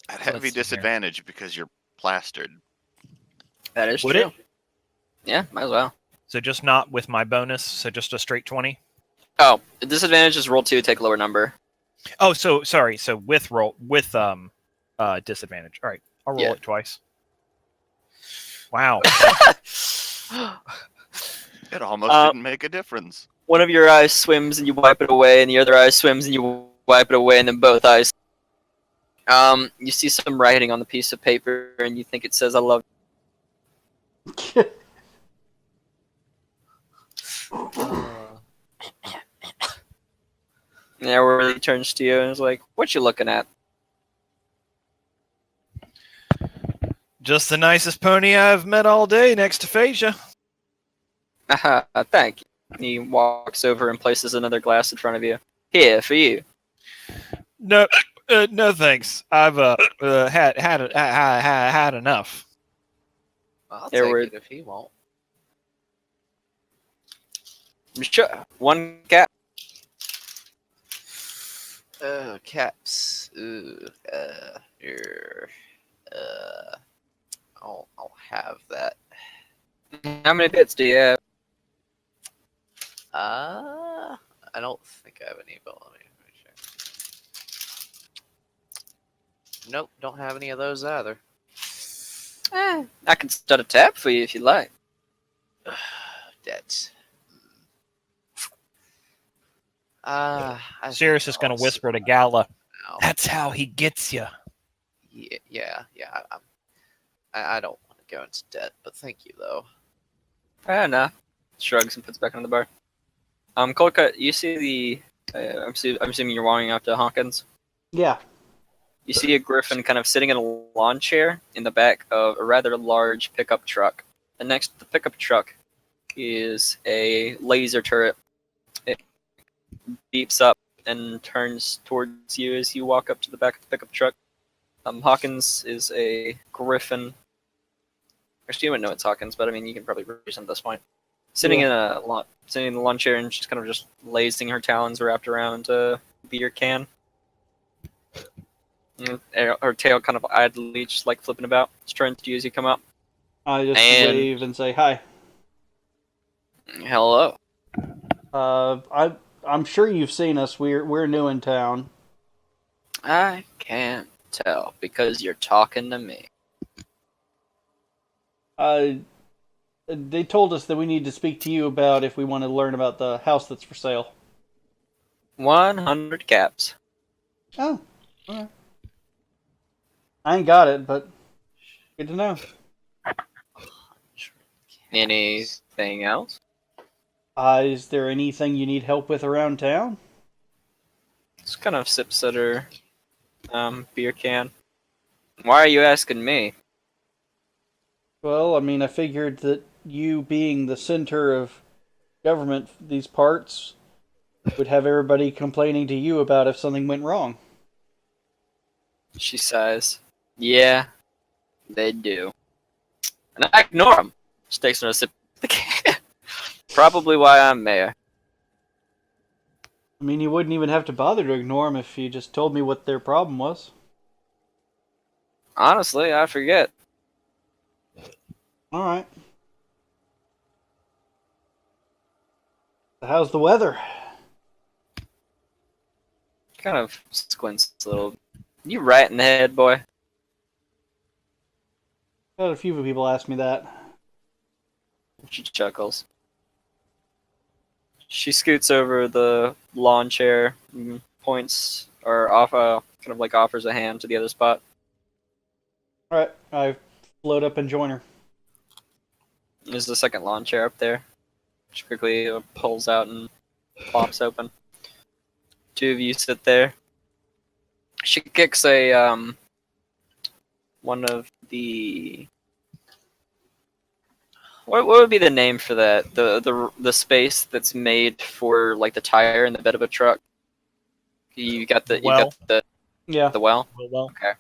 [SPEAKER 5] At heavy
[SPEAKER 4] Let's see here.
[SPEAKER 5] disadvantage because you're plastered.
[SPEAKER 1] That is
[SPEAKER 4] Would
[SPEAKER 1] true.
[SPEAKER 4] it?
[SPEAKER 1] Yeah, might as well.
[SPEAKER 4] So just not with my bonus, so just a straight 20?
[SPEAKER 1] Oh, the disadvantage is roll 2, take lower number.
[SPEAKER 4] Oh, so sorry. So with disadvantage. All right, I'll roll
[SPEAKER 1] Yeah.
[SPEAKER 4] it twice. Wow.
[SPEAKER 5] It almost didn't make a difference.
[SPEAKER 1] One of your eyes swims and you wipe it away, and the other eye swims and you wipe it away, and then both eyes. You see some writing on the piece of paper, and you think it says "I love." Yeah, where he turns to you and is like, "What you looking at?"
[SPEAKER 4] Just the nicest pony I've met all day next to Phasia.
[SPEAKER 1] Thank you. He walks over and places another glass in front of you. Here for you.
[SPEAKER 4] No, no thanks. I've had enough.
[SPEAKER 3] I'll
[SPEAKER 1] There
[SPEAKER 3] take
[SPEAKER 1] were-
[SPEAKER 3] it if he won't.
[SPEAKER 1] Sure. One cap.
[SPEAKER 3] Caps. Here. I'll have that.
[SPEAKER 1] How many bits do you have?
[SPEAKER 3] I don't think I have any, but let me check. Nope, don't have any of those either.
[SPEAKER 1] I can start a tab for you if you like.
[SPEAKER 3] Debt.
[SPEAKER 4] Sirius is going to whisper to Gala.
[SPEAKER 3] Now.
[SPEAKER 4] That's how he gets you.
[SPEAKER 3] Yeah. I don't want to go into debt, but thank you though.
[SPEAKER 1] Nah. Shrugs and puts back on the bar. Cold cut. You see the? I'm assuming you're walking up to Hawkins.
[SPEAKER 2] Yeah.
[SPEAKER 1] You see a griffin kind of sitting in a lawn chair in the back of a rather large pickup truck. And next to the pickup truck is a laser turret. It beeps up and turns towards you as you walk up to the back of the pickup truck. Hawkins is a griffin. Actually, you wouldn't know it's Hawkins, but I mean, you can probably reason at this point. Sitting in the lawn chair, and she's kind of just lazing her talons wrapped around a beer can. And her tail kind of idly just like flipping about. She turns to you as you come up.
[SPEAKER 2] I just
[SPEAKER 1] And-
[SPEAKER 2] wave and say hi.
[SPEAKER 1] Hello.
[SPEAKER 2] I'm sure you've seen us. We're new in town.
[SPEAKER 1] I can't tell because you're talking to me.
[SPEAKER 2] They told us that we need to speak to you about if we want to learn about the house that's for sale.
[SPEAKER 1] 100 caps.
[SPEAKER 2] Oh, alright. I ain't got it, but good to know.
[SPEAKER 1] Anything else?
[SPEAKER 2] Is there anything you need help with around town?
[SPEAKER 1] Just kind of sips at her beer can. Why are you asking me?
[SPEAKER 2] Well, I mean, I figured that you being the center of government these parts would have everybody complaining to you about if something went wrong.
[SPEAKER 1] She sighs. Yeah, they do. And I ignore them. She takes another sip of the can. Probably why I'm mayor.
[SPEAKER 2] I mean, you wouldn't even have to bother to ignore them if you just told me what their problem was.
[SPEAKER 1] Honestly, I forget.
[SPEAKER 2] Alright. How's the weather?
[SPEAKER 1] Kind of squints a little. You right in the head, boy.
[SPEAKER 2] Had a few people ask me that.
[SPEAKER 1] She chuckles. She scoots over the lawn chair, and points, or kind of like offers a hand to the other spot.
[SPEAKER 2] Alright, I float up and join her.
[SPEAKER 1] There's the second lawn chair up there. She quickly pulls out and plops open. Two of you sit there. She kicks one of the. What would be the name for that? The space that's made for like the tire in the bed of a truck. You got the
[SPEAKER 2] Yeah.
[SPEAKER 1] the well.
[SPEAKER 4] Well,
[SPEAKER 1] Okay.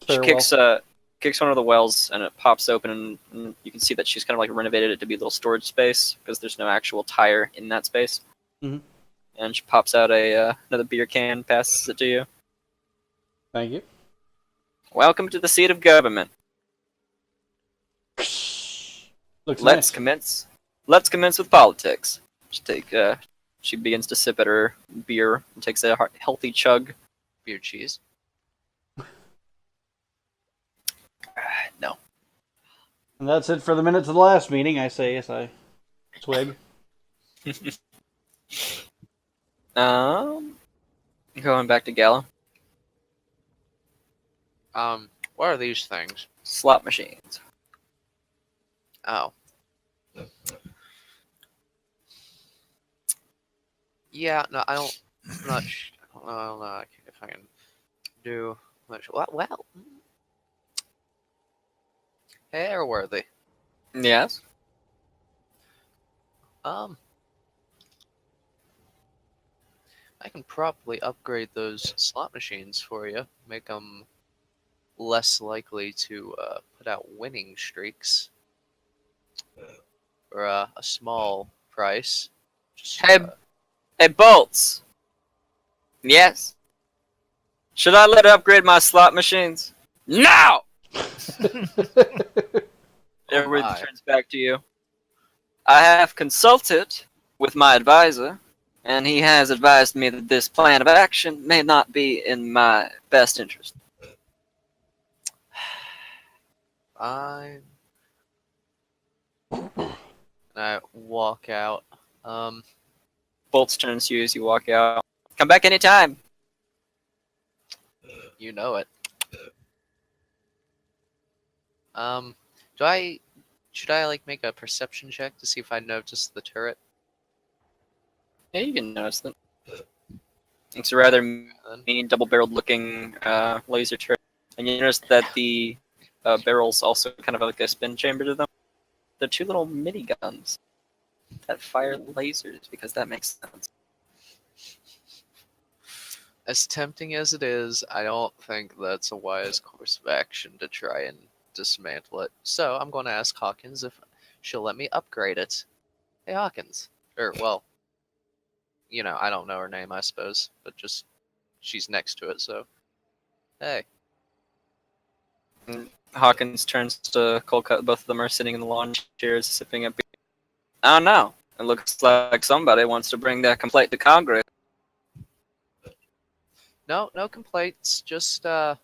[SPEAKER 2] Spare
[SPEAKER 1] She kicks one of the wells and it pops open and you can see that she's kind of like renovated it to be a little storage space because there's no actual tire in that space.
[SPEAKER 2] Mhm.
[SPEAKER 1] And she pops out another beer can, passes it to you.
[SPEAKER 2] Thank you.
[SPEAKER 1] Welcome to the seat of government.
[SPEAKER 2] Looks
[SPEAKER 1] Let's
[SPEAKER 2] nice.
[SPEAKER 1] commence. Let's commence with politics. She begins to sip at her beer and takes a healthy chug.
[SPEAKER 3] Beer cheese.
[SPEAKER 1] No.
[SPEAKER 2] And that's it for the minutes of the last meeting, I say as I swig.
[SPEAKER 1] Going back to Gallo.
[SPEAKER 3] What are these things?
[SPEAKER 1] Slot machines.
[SPEAKER 3] Oh. Yeah, no, I don't. I'm not. I don't know if I can do much. Well, airworthy.
[SPEAKER 1] Yes.
[SPEAKER 3] I can probably upgrade those slot machines for you. Make them less likely to put out winning streaks for a small price. Just,
[SPEAKER 1] Hey, Bolts. Yes. Should I let her upgrade my slot machines? No! Everybody
[SPEAKER 3] my.
[SPEAKER 1] turns back to you. I have consulted with my advisor, and he has advised me that this plan of action may not be in my best interest.
[SPEAKER 3] Fine. And I walk out.
[SPEAKER 1] Bolts turns to you as you walk out. Come back anytime.
[SPEAKER 3] You know it. Should I like make a perception check to see if I notice the turret?
[SPEAKER 1] Yeah, you can notice that. It's a rather mean, double-barreled looking laser turret. And you notice that the barrels also kind of have like a spin chamber to them. They're two little miniguns that fire lasers because that makes sense.
[SPEAKER 3] As tempting as it is, I don't think that's a wise course of action to try and dismantle it. So I'm going to ask Hawkins if she'll let me upgrade it. Hey, Hawkins. Well, I don't know her name, I suppose, but just she's next to it, so. Hey.
[SPEAKER 1] Hawkins turns to Colcut. Both of them are sitting in the lawn chairs, sipping a beer. I don't know. It looks like somebody wants to bring their complaint to Congress.
[SPEAKER 3] No complaints. Just an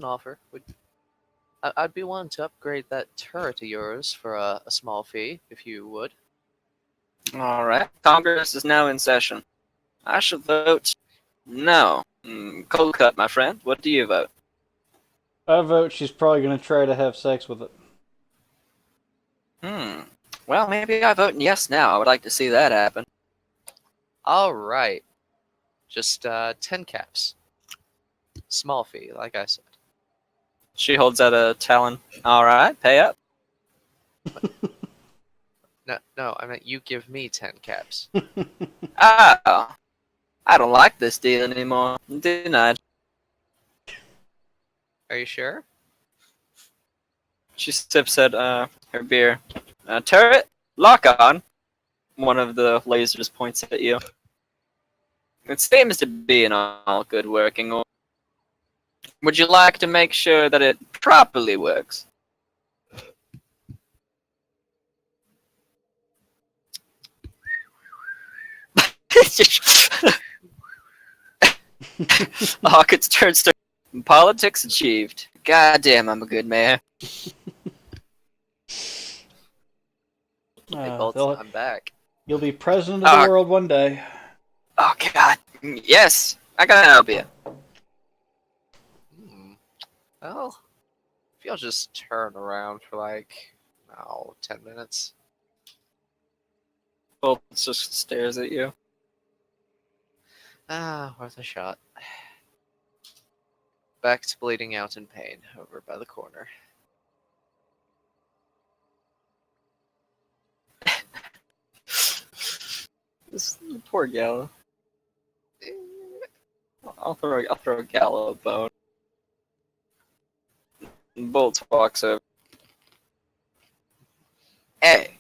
[SPEAKER 3] offer. I'd be willing to upgrade that turret of yours for a small fee, if you would.
[SPEAKER 1] All right. Congress is now in session. I shall vote no. Colcut, my friend. What do you vote?
[SPEAKER 2] I vote she's probably going to try to have sex with it.
[SPEAKER 1] Well, maybe I vote yes now. I would like to see that happen.
[SPEAKER 3] All right. Just 10 caps. Small fee, like I said.
[SPEAKER 1] She holds out a talon. All right, pay up.
[SPEAKER 3] No, I meant you give me 10 caps.
[SPEAKER 1] Oh, I don't like this deal anymore. Denied.
[SPEAKER 3] Are you sure?
[SPEAKER 1] She sips at her beer. Turret, lock on. One of the lasers points at you. It seems to be in all good working order. Would you like to make sure that it properly works? Hawkins turns to politics achieved. Goddamn, I'm a good mayor.
[SPEAKER 3] Hey, Bolt,
[SPEAKER 2] they'll-
[SPEAKER 3] I'm back.
[SPEAKER 2] You'll be president of the world one day.
[SPEAKER 1] Oh God, yes, I gotta help you.
[SPEAKER 3] Well, if you'll just turn around for like, 10 minutes.
[SPEAKER 1] Bolt just stares at you.
[SPEAKER 3] Worth a shot. Back to bleeding out in pain over by the corner.
[SPEAKER 1] This poor Gallo. I'll throw Gallo a bone. And Bolt walks over. Hey,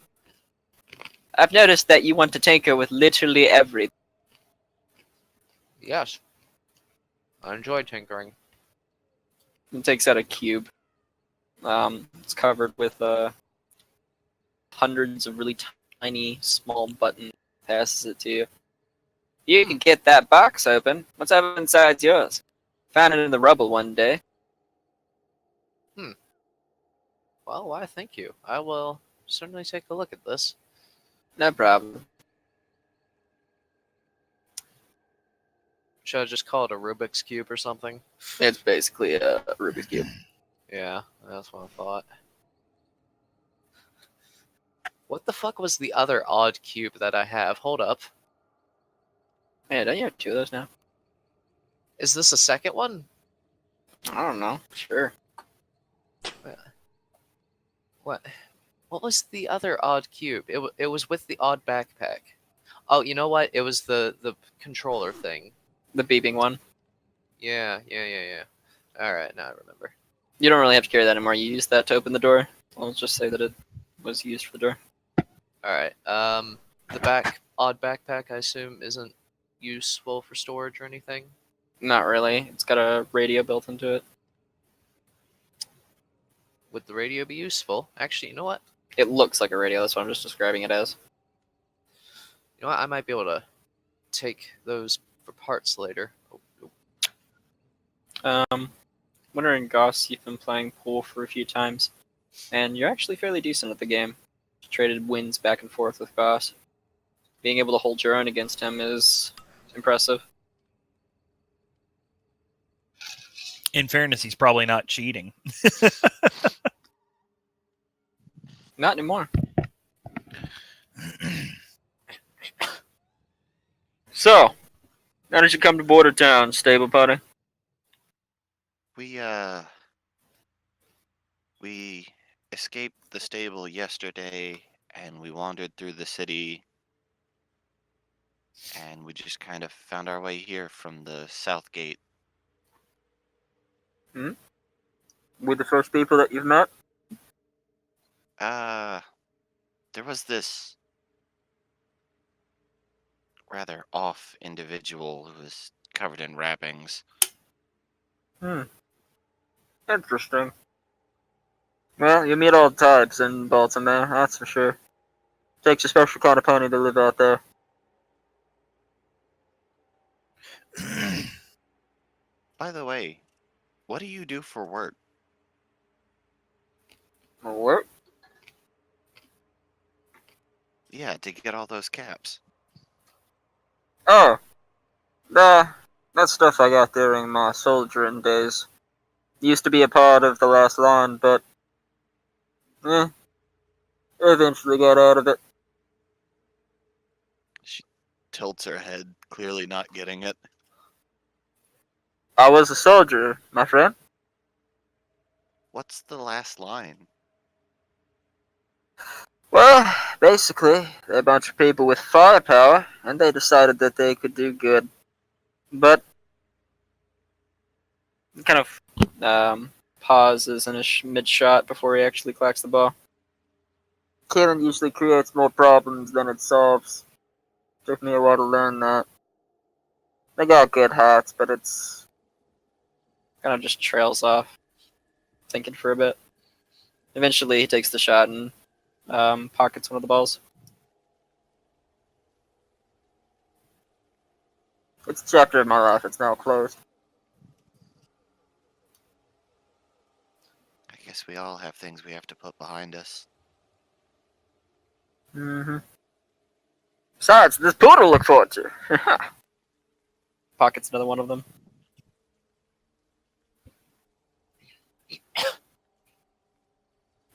[SPEAKER 1] I've noticed that you want to tinker with literally everything.
[SPEAKER 3] Yes. I enjoy tinkering.
[SPEAKER 1] He takes out a cube. It's covered with hundreds of really tiny, small buttons. Passes it to you. You can get that box open. What's up inside's yours. Found it in the rubble one day.
[SPEAKER 3] Well, why, thank you. I will certainly take a look at this.
[SPEAKER 1] No problem.
[SPEAKER 3] Should I just call it a Rubik's Cube or something?
[SPEAKER 1] It's basically a Rubik's Cube.
[SPEAKER 3] Yeah, that's what I thought. What the fuck was the other odd cube that I have? Hold up.
[SPEAKER 1] Man, don't you have two of those now?
[SPEAKER 3] Is this a second one?
[SPEAKER 1] I don't know. Sure.
[SPEAKER 3] What? What was the other odd cube? It was with the odd backpack. Oh, you know what? It was the controller thing.
[SPEAKER 1] The beeping one.
[SPEAKER 3] Yeah. Alright, now I remember.
[SPEAKER 1] You don't really have to carry that anymore. You used that to open the door. I'll just say that it was used for the door.
[SPEAKER 3] Alright, the odd backpack, I assume, isn't useful for storage or anything?
[SPEAKER 1] Not really. It's got a radio built into it.
[SPEAKER 3] Would the radio be useful? Actually, you know what?
[SPEAKER 1] It looks like a radio. That's what I'm just describing it as.
[SPEAKER 3] You know what? I might be able to take those for parts later.
[SPEAKER 1] Winter and Goss, you've been playing pool for a few times, and you're actually fairly decent at the game. You traded wins back and forth with Goss. Being able to hold your own against him is impressive.
[SPEAKER 4] In fairness, he's probably not cheating.
[SPEAKER 1] Not anymore. So, how did you come to Bordertown, stable buddy?
[SPEAKER 5] We escaped the stable yesterday, and we wandered through the city, and we just kind of found our way here from the south gate.
[SPEAKER 1] We're the first people that you've met?
[SPEAKER 5] There was this rather off individual who was covered in wrappings.
[SPEAKER 1] Interesting. Well, you meet all types in Baltimare, that's for sure. Takes a special kind of pony to live out there.
[SPEAKER 5] By the way, what do you do for work?
[SPEAKER 1] Work?
[SPEAKER 5] Yeah, to get all those caps.
[SPEAKER 1] Oh, that stuff I got during my soldiering days. Used to be a part of the last line, but
[SPEAKER 6] Eventually got out of it.
[SPEAKER 5] She tilts her head, clearly not getting it.
[SPEAKER 6] I was a soldier, my friend.
[SPEAKER 5] What's the last line?
[SPEAKER 6] Well, basically, they're a bunch of people with firepower, and they decided that they could do good. But kind of pauses in his mid-shot before he actually clacks the ball. Killing usually creates more problems than it solves. Took me a while to learn that. They got good hearts, but it's
[SPEAKER 1] Kind of just trails off, thinking for a bit. Eventually, he takes the shot and pockets one of the balls.
[SPEAKER 6] a chapter of my life. It's now closed.
[SPEAKER 5] I guess we all have things we have to put behind us.
[SPEAKER 6] Mm-hmm. Besides, this pool to look forward to.
[SPEAKER 1] Pockets another one of them.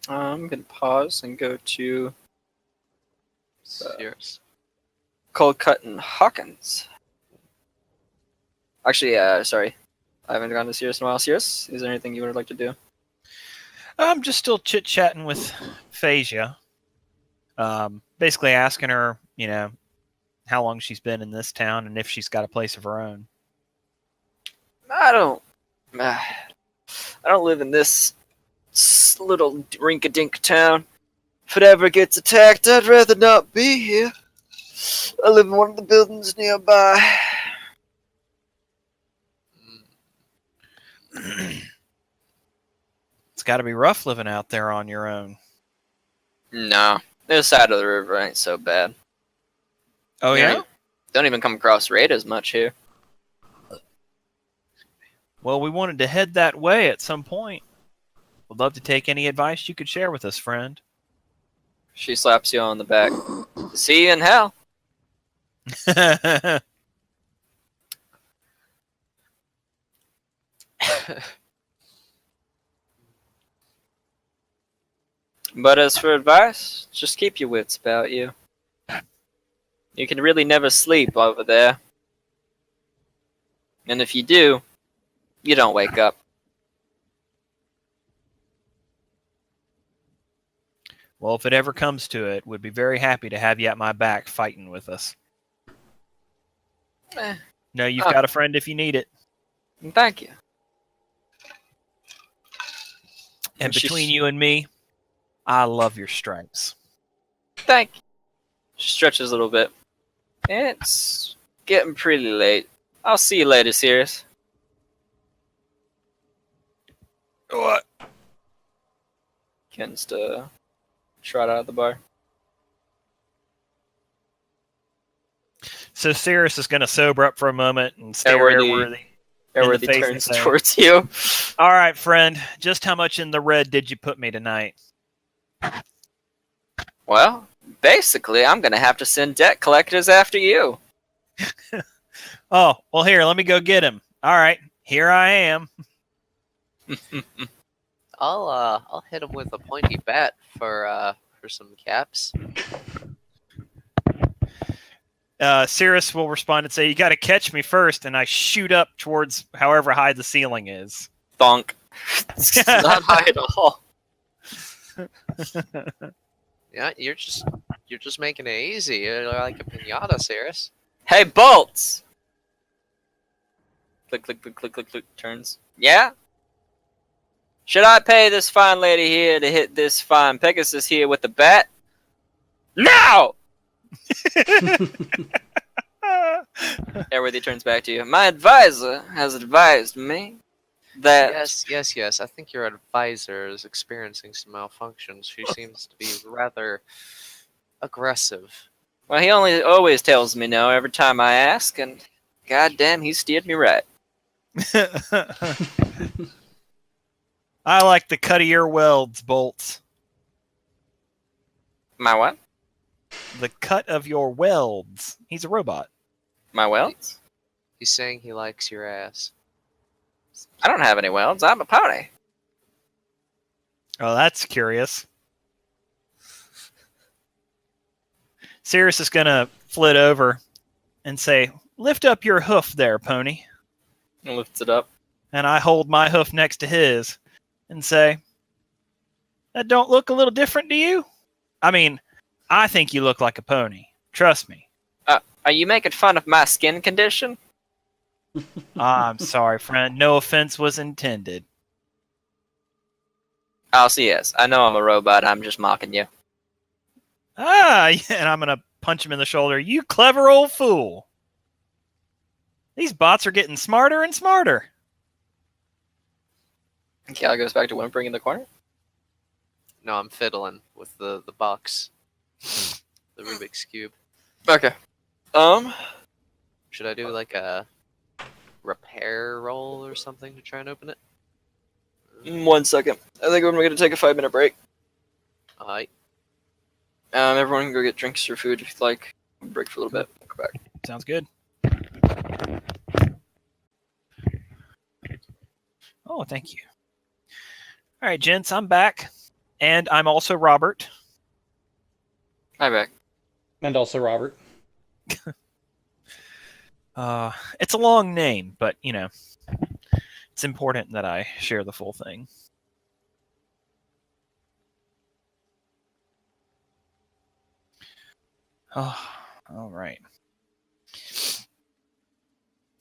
[SPEAKER 1] I'm gonna pause and go to
[SPEAKER 3] Serious.
[SPEAKER 1] Cold Cut and Hawkins. Actually, sorry, I haven't gone to Sirius in a while. Sirius, is there anything you would like to do?
[SPEAKER 4] I'm just still chit chatting with Phasia. Basically asking her, how long she's been in this town and if she's got a place of her own.
[SPEAKER 1] I don't live in this little rink-a-dink town. If it ever gets attacked, I'd rather not be here. I live in one of the buildings nearby.
[SPEAKER 4] It's got to be rough living out there on your own.
[SPEAKER 1] No, this side of the river ain't so bad.
[SPEAKER 4] Oh, yeah?
[SPEAKER 1] Don't even come across raiders much here.
[SPEAKER 4] Well, we wanted to head that way at some point. Would love to take any advice you could share with us, friend.
[SPEAKER 1] She slaps you on the back. See you in hell. But as for advice, just keep your wits about you. You can really never sleep over there. And if you do, you don't wake up.
[SPEAKER 4] Well, if it ever comes to it, we'd be very happy to have you at my back fighting with us. No, you've got a friend if you need it.
[SPEAKER 1] Thank you.
[SPEAKER 4] And between you and me, I love your stripes.
[SPEAKER 1] Thank you. She stretches a little bit. It's getting pretty late. I'll see you later, Sirius.
[SPEAKER 4] What?
[SPEAKER 1] Begins to trot out of the bar.
[SPEAKER 4] So Sirius is going to sober up for a moment and stare Airworthy in the face
[SPEAKER 1] turns
[SPEAKER 4] and say,
[SPEAKER 1] towards you.
[SPEAKER 4] all right, friend, just how much in the red did you put me tonight?
[SPEAKER 1] Well, basically, I'm going to have to send debt collectors after you.
[SPEAKER 4] Oh, well, here, let me go get him. All right, here I am.
[SPEAKER 3] I'll hit him with a pointy bat for some caps.
[SPEAKER 4] Sirius will respond and say, you got to catch me first, and I shoot up towards however high the ceiling is.
[SPEAKER 1] Thonk. It's not high at all.
[SPEAKER 3] Yeah, you're just making it easy. You're like a pinata, Sirius.
[SPEAKER 1] Hey, bolts! Click, click, click, click, click, click. Turns. Yeah? Should I pay this fine lady here to hit this fine Pegasus here with the bat? No! Airworthy turns back to you. My advisor has advised me that...
[SPEAKER 3] Yes. I think your advisor is experiencing some malfunctions. She seems to be rather aggressive.
[SPEAKER 1] Well, he always tells me no every time I ask, and goddamn, he steered me right.
[SPEAKER 4] I like the cut of your welds, Bolts.
[SPEAKER 1] My what?
[SPEAKER 4] The cut of your welds. He's a robot.
[SPEAKER 1] My welds?
[SPEAKER 3] He's saying he likes your ass.
[SPEAKER 1] I don't have any welds. I'm a pony.
[SPEAKER 4] Oh, that's curious. Sirius is gonna flit over and say, "Lift up your hoof there, pony."
[SPEAKER 1] And lifts it up.
[SPEAKER 4] And I hold my hoof next to his and say, "That don't look a little different to you? I mean, I think you look like a pony. Trust me."
[SPEAKER 1] Are you making fun of my skin condition?
[SPEAKER 4] I'm sorry, friend. No offense was intended.
[SPEAKER 1] Oh, so yes. I know I'm a robot. I'm just mocking you.
[SPEAKER 4] Ah, yeah, and I'm going to punch him in the shoulder. You clever old fool. These bots are getting smarter and smarter.
[SPEAKER 1] Cal goes back to whimpering in the corner.
[SPEAKER 3] No, I'm fiddling with the box. The Rubik's Cube.
[SPEAKER 1] Okay.
[SPEAKER 3] Should I do like a repair roll or something to try and open it?
[SPEAKER 1] 1 second. I think we're going to take a 5-minute break.
[SPEAKER 3] Alright.
[SPEAKER 1] Everyone can go get drinks or food if you'd like. Break for a little bit. Come back.
[SPEAKER 4] Sounds good. Oh, thank you. All right, gents, I'm back. And I'm also Robert.
[SPEAKER 1] Hi, back.
[SPEAKER 2] And also Robert.
[SPEAKER 4] It's a long name, but, you know, it's important that I share the full thing. Oh, all right.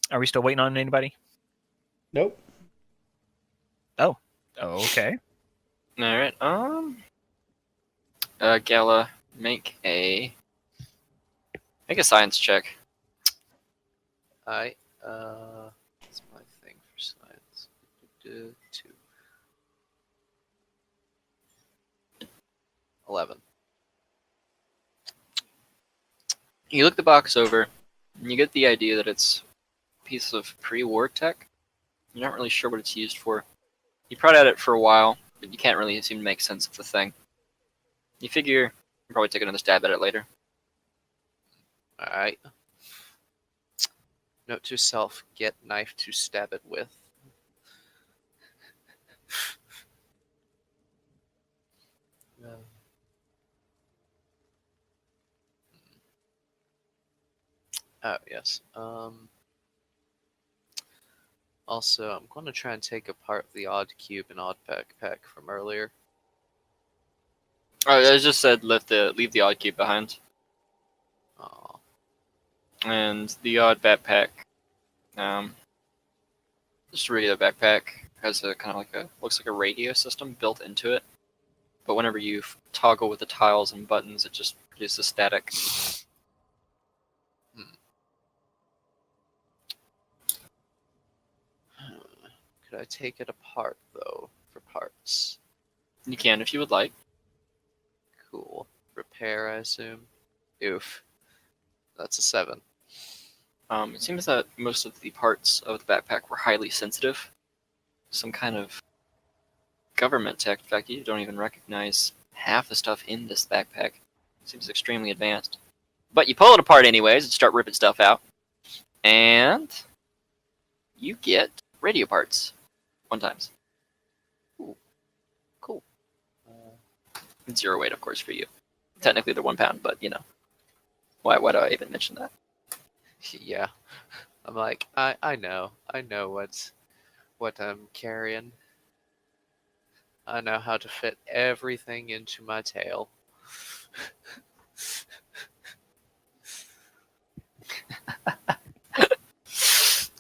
[SPEAKER 4] Are we still waiting on anybody?
[SPEAKER 2] Nope.
[SPEAKER 4] Oh, okay.
[SPEAKER 1] All right. Gala, make a science check.
[SPEAKER 3] Alright. What's my thing for science? 2. 11.
[SPEAKER 1] You look the box over, and you get the idea that it's a piece of pre-war tech. You're not really sure what it's used for. You prod at it for a while, but you can't really seem to make sense of the thing. You figure you'll probably take another stab at it later.
[SPEAKER 3] Alright. Note to self, get knife to stab it with. Oh, yes. Also, I'm going to try and take apart the odd cube and odd backpack from earlier.
[SPEAKER 1] I just said leave the odd cube behind.
[SPEAKER 3] Aw.
[SPEAKER 1] And the odd backpack, just a regular backpack, has a kind of like looks like a radio system built into it. But whenever you toggle with the tiles and buttons, it just produces static.
[SPEAKER 3] Could I take it apart, though, for parts?
[SPEAKER 1] You can if you would like.
[SPEAKER 3] Cool. Repair, I assume? Oof. That's a 7.
[SPEAKER 1] It seems that most of the parts of the backpack were highly sensitive. Some kind of government tech. In fact, you don't even recognize half the stuff in this backpack. It seems extremely advanced. But you pull it apart anyways and start ripping stuff out. And you get radio parts. 1 times.
[SPEAKER 3] Ooh. Cool.
[SPEAKER 1] It's 0 weight, of course, for you. Technically they're 1 pound, but you know. Why do I even mention that?
[SPEAKER 3] Yeah. I'm like, I know what I'm carrying. I know how to fit everything into my tail.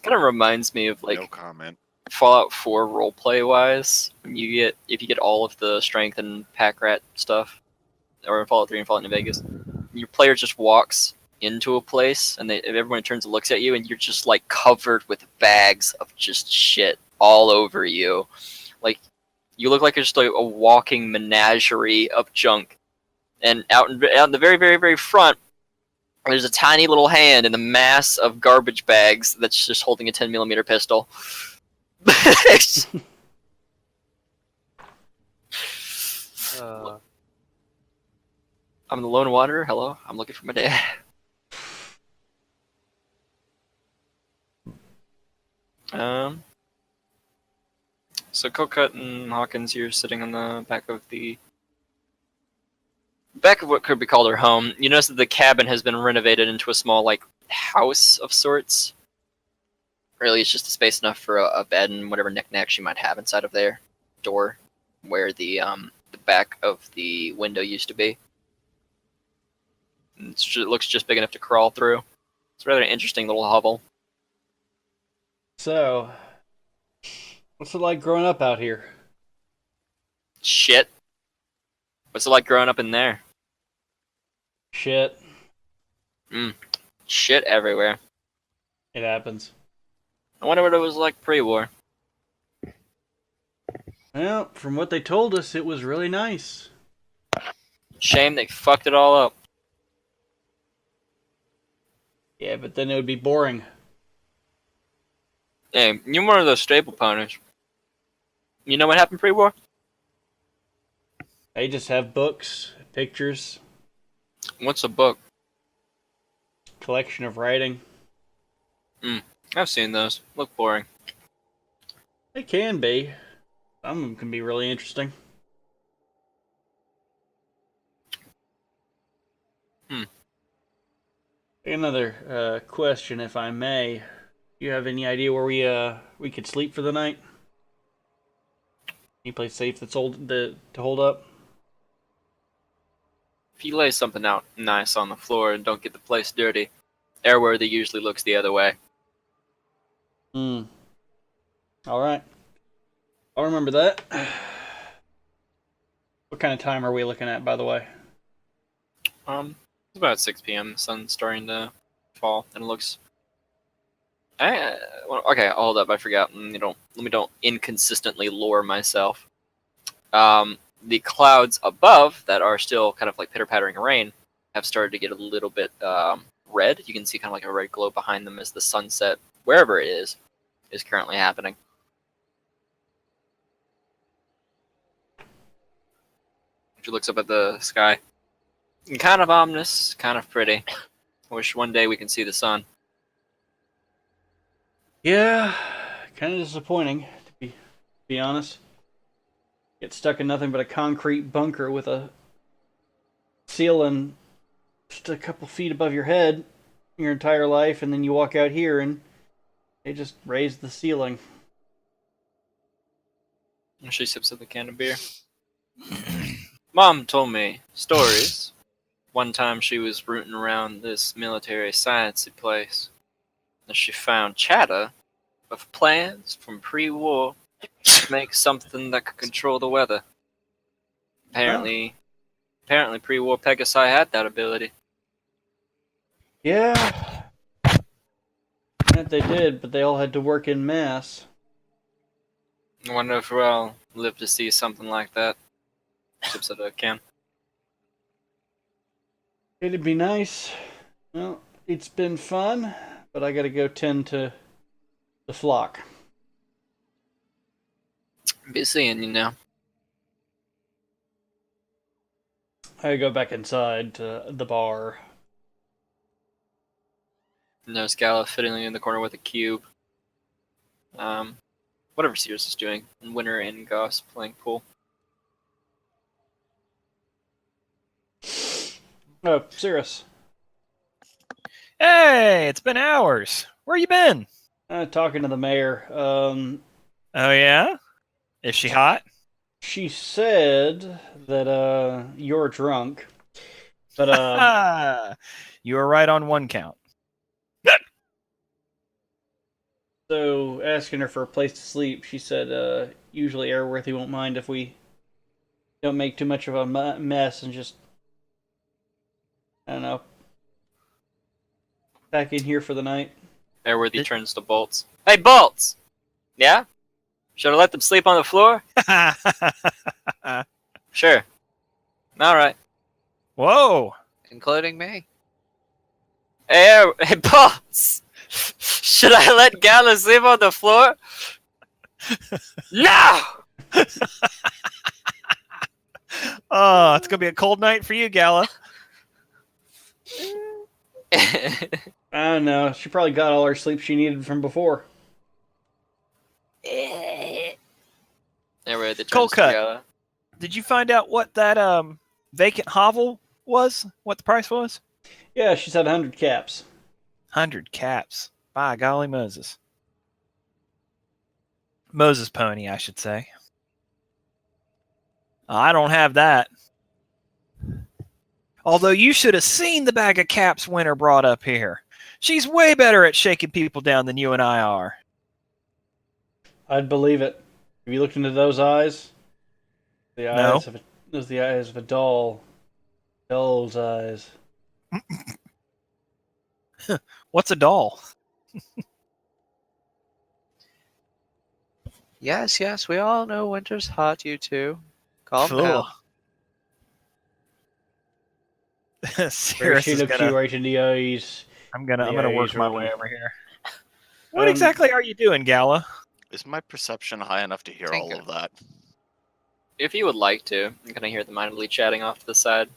[SPEAKER 1] Kind of reminds me of like
[SPEAKER 5] No comment.
[SPEAKER 1] Fallout 4 roleplay wise. When if you get all of the strength and pack rat stuff, or in Fallout 3 and Fallout New Vegas, your player just walks into a place and everyone turns and looks at you and you're just like covered with bags of just shit all over you. Like you look like you're just like a walking menagerie of junk. And out in the very, very, very front, there's a tiny little hand in the mass of garbage bags that's just holding a 10mm pistol. I'm the lone wanderer. Hello, I'm looking for my dad. So Cocut and Hawkins, you're sitting on the back of the Back of what could be called her home, you notice that the cabin has been renovated into a small, like, house of sorts. Really, it's just a space enough for a bed and whatever knickknacks you might have inside of their door, where the back of the window used to be. It looks just big enough to crawl through. It's a rather interesting little hovel.
[SPEAKER 2] So, what's it like growing up out here?
[SPEAKER 1] Shit. What's it like growing up in there?
[SPEAKER 2] Shit.
[SPEAKER 1] Shit everywhere.
[SPEAKER 2] It happens.
[SPEAKER 1] I wonder what it was like pre-war.
[SPEAKER 2] Well, from what they told us, it was really nice.
[SPEAKER 1] Shame they fucked it all up.
[SPEAKER 2] Yeah, but then it would be boring.
[SPEAKER 1] Hey, you're one of those staple ponies. You know what happened pre-war?
[SPEAKER 2] They just have books, pictures,
[SPEAKER 1] What's a book?
[SPEAKER 2] collection of writing.
[SPEAKER 1] I've seen those. Look boring.
[SPEAKER 2] They can be. Some of them can be really interesting. Another question, if I may. Do you have any idea where we could sleep for the night? Any place safe that's to hold up?
[SPEAKER 1] If you lay something out nice on the floor and don't get the place dirty, Airworthy usually looks the other way.
[SPEAKER 2] Alright. I'll remember that. What kind of time are we looking at, by the way?
[SPEAKER 1] It's about 6 p.m. The sun's starting to fall, and it looks... okay, hold up, I forgot. Let me don't inconsistently lure myself. The clouds above that are still kind of like pitter-pattering rain have started to get a little bit red. You can see kind of like a red glow behind them as the sunset, wherever it is currently happening. She looks up at the sky. Kind of ominous, kind of pretty. I wish one day we can see the sun.
[SPEAKER 2] Yeah, kind of disappointing, to be honest. Get stuck in nothing but a concrete bunker with a ceiling just a couple feet above your head your entire life, and then you walk out here and they just raise the ceiling.
[SPEAKER 1] She sips at the can of beer. Mom told me stories. One time she was rooting around this military sciencey place, and she found chatter of plans from pre-war to make something that could control the weather. Apparently pre-war Pegasi had that ability.
[SPEAKER 2] Yeah, that they did, but they all had to work in mass.
[SPEAKER 1] I wonder if we'll live to see something like that. Sips at a can.
[SPEAKER 2] It'd be nice. Well, it's been fun, but I gotta go tend to the flock.
[SPEAKER 1] Be seeing you now.
[SPEAKER 2] I go back inside to the bar.
[SPEAKER 1] No Scala fiddling in the corner with a cube. Whatever Sears is doing. And Winter and Goss playing pool.
[SPEAKER 2] Oh, Cirrus.
[SPEAKER 4] Hey, it's been hours. Where you been?
[SPEAKER 2] Talking to the mayor.
[SPEAKER 4] Oh yeah? Is she hot?
[SPEAKER 2] She said that you're drunk, but
[SPEAKER 4] You were right on one count.
[SPEAKER 2] so asking her for a place to sleep, she said usually Airworthy won't mind if we don't make too much of a mess and just, I don't know, back in here for the night.
[SPEAKER 1] Airworthy turns to Bolts. Hey, Bolts! Yeah? Should I let them sleep on the floor? Sure. Alright.
[SPEAKER 4] Whoa!
[SPEAKER 3] Including me.
[SPEAKER 1] Hey, Bolts! Should I let Gala sleep on the floor? No!
[SPEAKER 4] Oh, it's gonna be a cold night for you, Gala.
[SPEAKER 2] I don't know. She probably got all her sleep she needed from before.
[SPEAKER 1] Airworthy turns
[SPEAKER 4] Cold
[SPEAKER 1] to
[SPEAKER 4] cut.
[SPEAKER 1] Gala.
[SPEAKER 4] Did you find out what that vacant hovel was? What the price was?
[SPEAKER 2] Yeah, she said 100 caps.
[SPEAKER 4] 100 caps. By golly Moses. Moses pony, I should say. I don't have that. Although you should have seen the bag of caps Winter brought up here. She's way better at shaking people down than you and I are.
[SPEAKER 2] I'd believe it. Have you looked into those eyes? The
[SPEAKER 4] No.
[SPEAKER 2] eyes of those the eyes of a doll. Doll's eyes.
[SPEAKER 4] What's a doll?
[SPEAKER 3] Yes, we all know winter's hot, you two. Calm down.
[SPEAKER 2] Where she looks you right in the eyes.
[SPEAKER 4] I'm gonna work
[SPEAKER 2] eyes
[SPEAKER 4] my
[SPEAKER 2] roll.
[SPEAKER 4] way over here. What exactly are you doing, Gala?
[SPEAKER 5] Is my perception high enough to hear all
[SPEAKER 3] Tinker.
[SPEAKER 5] of that?
[SPEAKER 1] If you would like to, I'm gonna hear them mindedly chatting off to the side.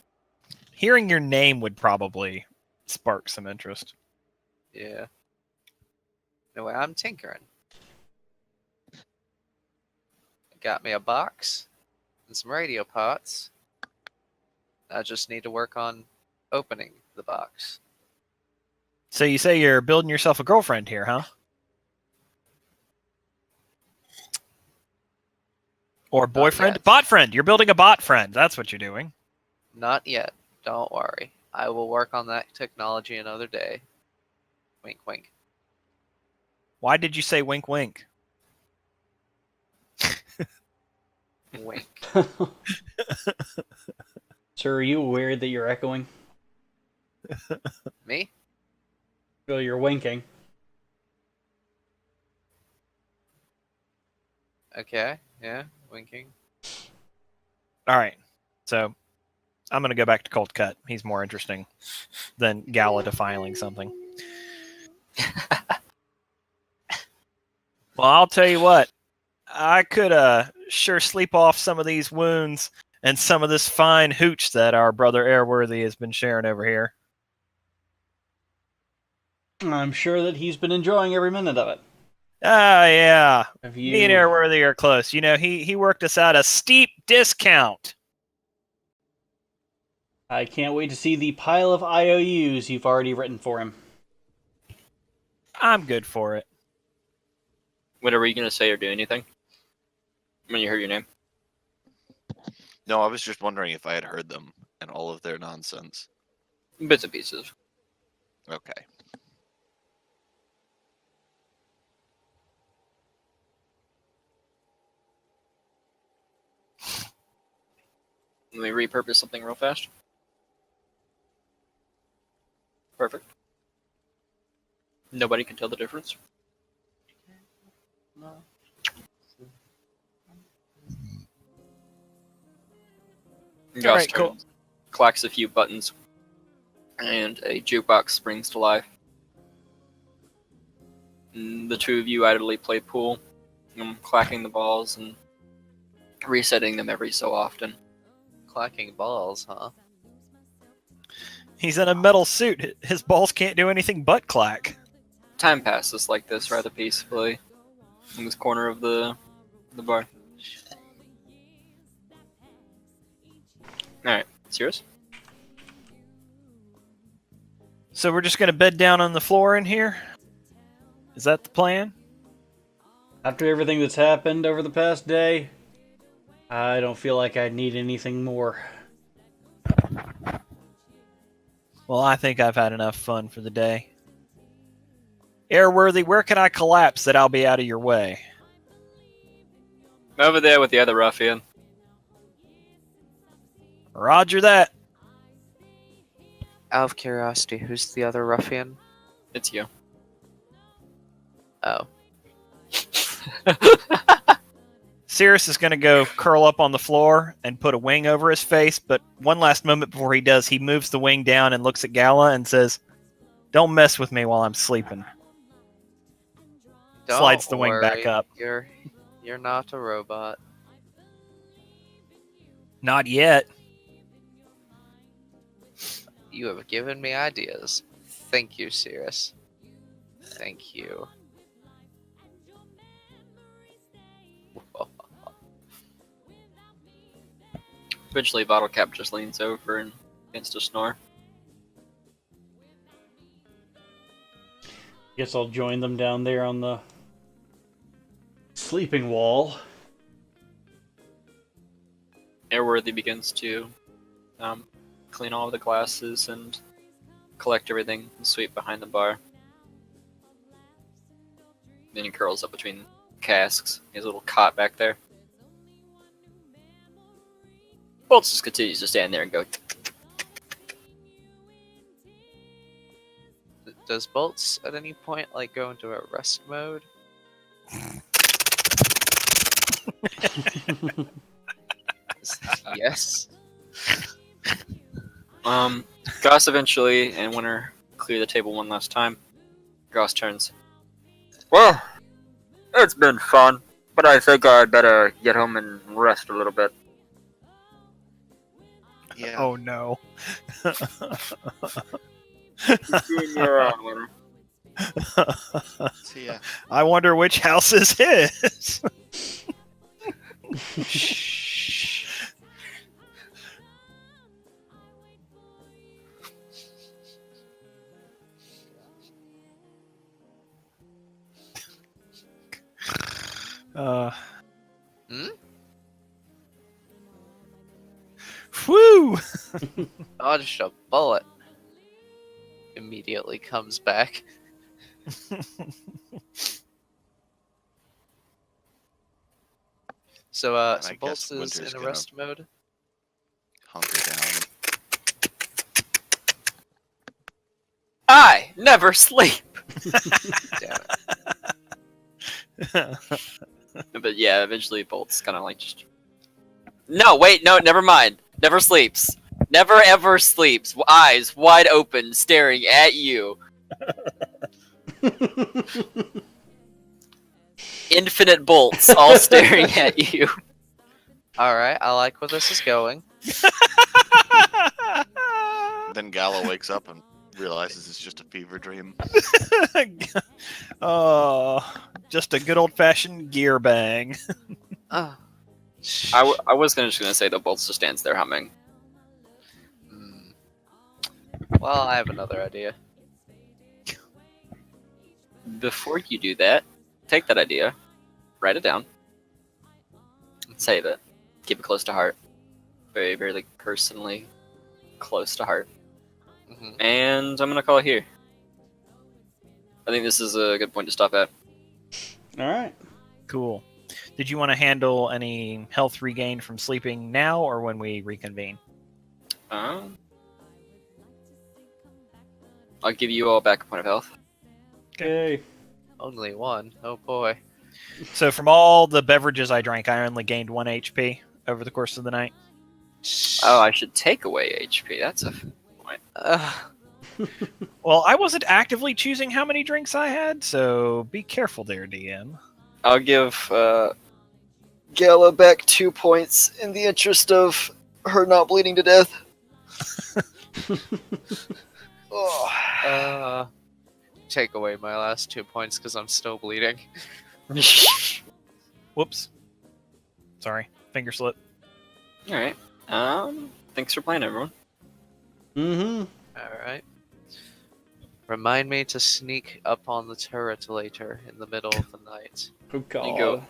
[SPEAKER 4] Hearing your name would probably spark some interest.
[SPEAKER 3] Yeah. No way, I'm tinkering. Got me a box and some radio parts. I just need to work on opening the box.
[SPEAKER 4] So you say you're building yourself a girlfriend here, huh? Or boyfriend?
[SPEAKER 3] yet.
[SPEAKER 4] Bot friend. You're building a bot friend. That's what you're doing.
[SPEAKER 3] Not yet. Don't worry. I will work on that technology another day. Wink, wink.
[SPEAKER 4] Why did you say wink wink?
[SPEAKER 3] Wink.
[SPEAKER 2] Sir, are you aware that you're echoing?
[SPEAKER 3] Me?
[SPEAKER 2] Well, you're winking.
[SPEAKER 3] Okay. Yeah. Winking.
[SPEAKER 4] All right. So I'm going to go back to Cold Cut. He's more interesting than Gala defiling something. Well, I'll tell you what. I could sure sleep off some of these wounds and some of this fine hooch that our brother Airworthy has been sharing over here.
[SPEAKER 2] I'm sure that he's been enjoying every minute of it.
[SPEAKER 4] Ah, yeah.
[SPEAKER 2] Have
[SPEAKER 4] Me and
[SPEAKER 2] you?
[SPEAKER 4] Airworthy are close. You know, he worked us out a steep discount.
[SPEAKER 2] I can't wait to see the pile of IOUs you've already written for him.
[SPEAKER 4] I'm good for it.
[SPEAKER 1] Whenever were you gonna say or do anything? When you heard your name?
[SPEAKER 5] No, I was just wondering if I had heard them and all of their nonsense.
[SPEAKER 1] Bits and pieces.
[SPEAKER 5] Okay.
[SPEAKER 1] Let me repurpose something real fast. Perfect. Nobody can tell the difference. Josh
[SPEAKER 4] Alright, cool.
[SPEAKER 1] turns, clacks a few buttons, and a jukebox springs to life. And the two of you idly play pool, clacking the balls and resetting them every so often.
[SPEAKER 3] Clacking balls, huh?
[SPEAKER 4] He's in a metal suit. His balls can't do anything but clack.
[SPEAKER 1] Time passes like this rather peacefully in this corner of the bar. Alright, it's yours?
[SPEAKER 4] So we're just going to bed down on the floor in here? Is that the plan?
[SPEAKER 2] After everything that's happened over the past day, I don't feel like I need anything more.
[SPEAKER 4] Well, I think I've had enough fun for the day. Airworthy, where can I collapse that I'll be out of your way?
[SPEAKER 1] Over there with the other ruffian.
[SPEAKER 4] Roger that.
[SPEAKER 3] Out of curiosity, who's the other ruffian?
[SPEAKER 1] It's you.
[SPEAKER 3] Oh.
[SPEAKER 4] Cirrus is going to go curl up on the floor and put a wing over his face, but one last moment before he does, he moves the wing down and looks at Gala and says, "Don't mess with me while I'm sleeping."
[SPEAKER 3] Don't
[SPEAKER 4] Slides the wing back
[SPEAKER 3] worry,
[SPEAKER 4] up.
[SPEAKER 3] You're not a robot.
[SPEAKER 4] Not yet.
[SPEAKER 3] You have given me ideas. Thank you, Cirrus. Thank you.
[SPEAKER 1] Eventually, Bottle Cap just leans over and begins to snore.
[SPEAKER 2] Guess I'll join them down there on the sleeping wall.
[SPEAKER 1] Airworthy begins to clean all of the glasses and collect everything and sweep behind the bar. Then he curls up between casks. He has a little cot back there. Bolts just continues to stand there and go.
[SPEAKER 3] Does Bolts at any point like go into a rest mode? Yes.
[SPEAKER 1] Goss eventually and Winter clear the table one last time. Goss turns.
[SPEAKER 6] Well, it's been fun, but I think I'd better get home and rest a little bit.
[SPEAKER 5] Yeah.
[SPEAKER 4] Oh no.
[SPEAKER 6] Doing your own, Winter.
[SPEAKER 5] See ya.
[SPEAKER 4] I wonder which house is his. Whew!
[SPEAKER 3] Dodged a bullet. Immediately comes back. So,
[SPEAKER 5] I
[SPEAKER 3] so
[SPEAKER 5] guess
[SPEAKER 3] Bolts is
[SPEAKER 5] Winter's
[SPEAKER 3] in a
[SPEAKER 5] gonna-
[SPEAKER 3] rest mode.
[SPEAKER 5] Hunker down.
[SPEAKER 1] I never sleep!
[SPEAKER 3] Damn it.
[SPEAKER 1] But yeah, eventually Bolt's kind of like just. No, wait, no, never mind. Never sleeps. Never ever sleeps. Eyes wide open, staring at you. Infinite bolts, all staring at you.
[SPEAKER 3] Alright, I like where this is going.
[SPEAKER 5] Then Gala wakes up and realizes it's just a fever dream.
[SPEAKER 4] Oh, just a good old-fashioned gear bang.
[SPEAKER 3] Oh.
[SPEAKER 1] I was just gonna say that Bolts just stands there humming.
[SPEAKER 3] Well, I have another idea.
[SPEAKER 1] Before you do that, take that idea, write it down, save it, keep it close to heart. Very, very like personally close to heart.
[SPEAKER 3] Mhm.
[SPEAKER 1] And I'm gonna call it here. I think this is a good point to stop at.
[SPEAKER 2] Alright.
[SPEAKER 4] Cool. Did you want to handle any health regain from sleeping now or when we reconvene?
[SPEAKER 1] I'll give you all back a point of health.
[SPEAKER 2] Okay.
[SPEAKER 3] Only one. Oh boy.
[SPEAKER 4] So from all the beverages I drank, I only gained 1 HP over the course of the night.
[SPEAKER 1] Oh, I should take away HP. That's a point.
[SPEAKER 4] Well, I wasn't actively choosing how many drinks I had, so be careful there, DM.
[SPEAKER 1] I'll give Gala back 2 points in the interest of her not bleeding to death. Oh.
[SPEAKER 3] Take away my last 2 points because I'm still bleeding.
[SPEAKER 4] Whoops. Sorry. Finger slip.
[SPEAKER 1] Alright. Thanks for playing, everyone.
[SPEAKER 2] Mm-hmm.
[SPEAKER 3] Alright. Remind me to sneak up on the turret later in the middle of the night.
[SPEAKER 2] Oh god.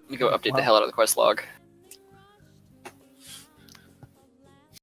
[SPEAKER 1] You go update the hell out of the quest log.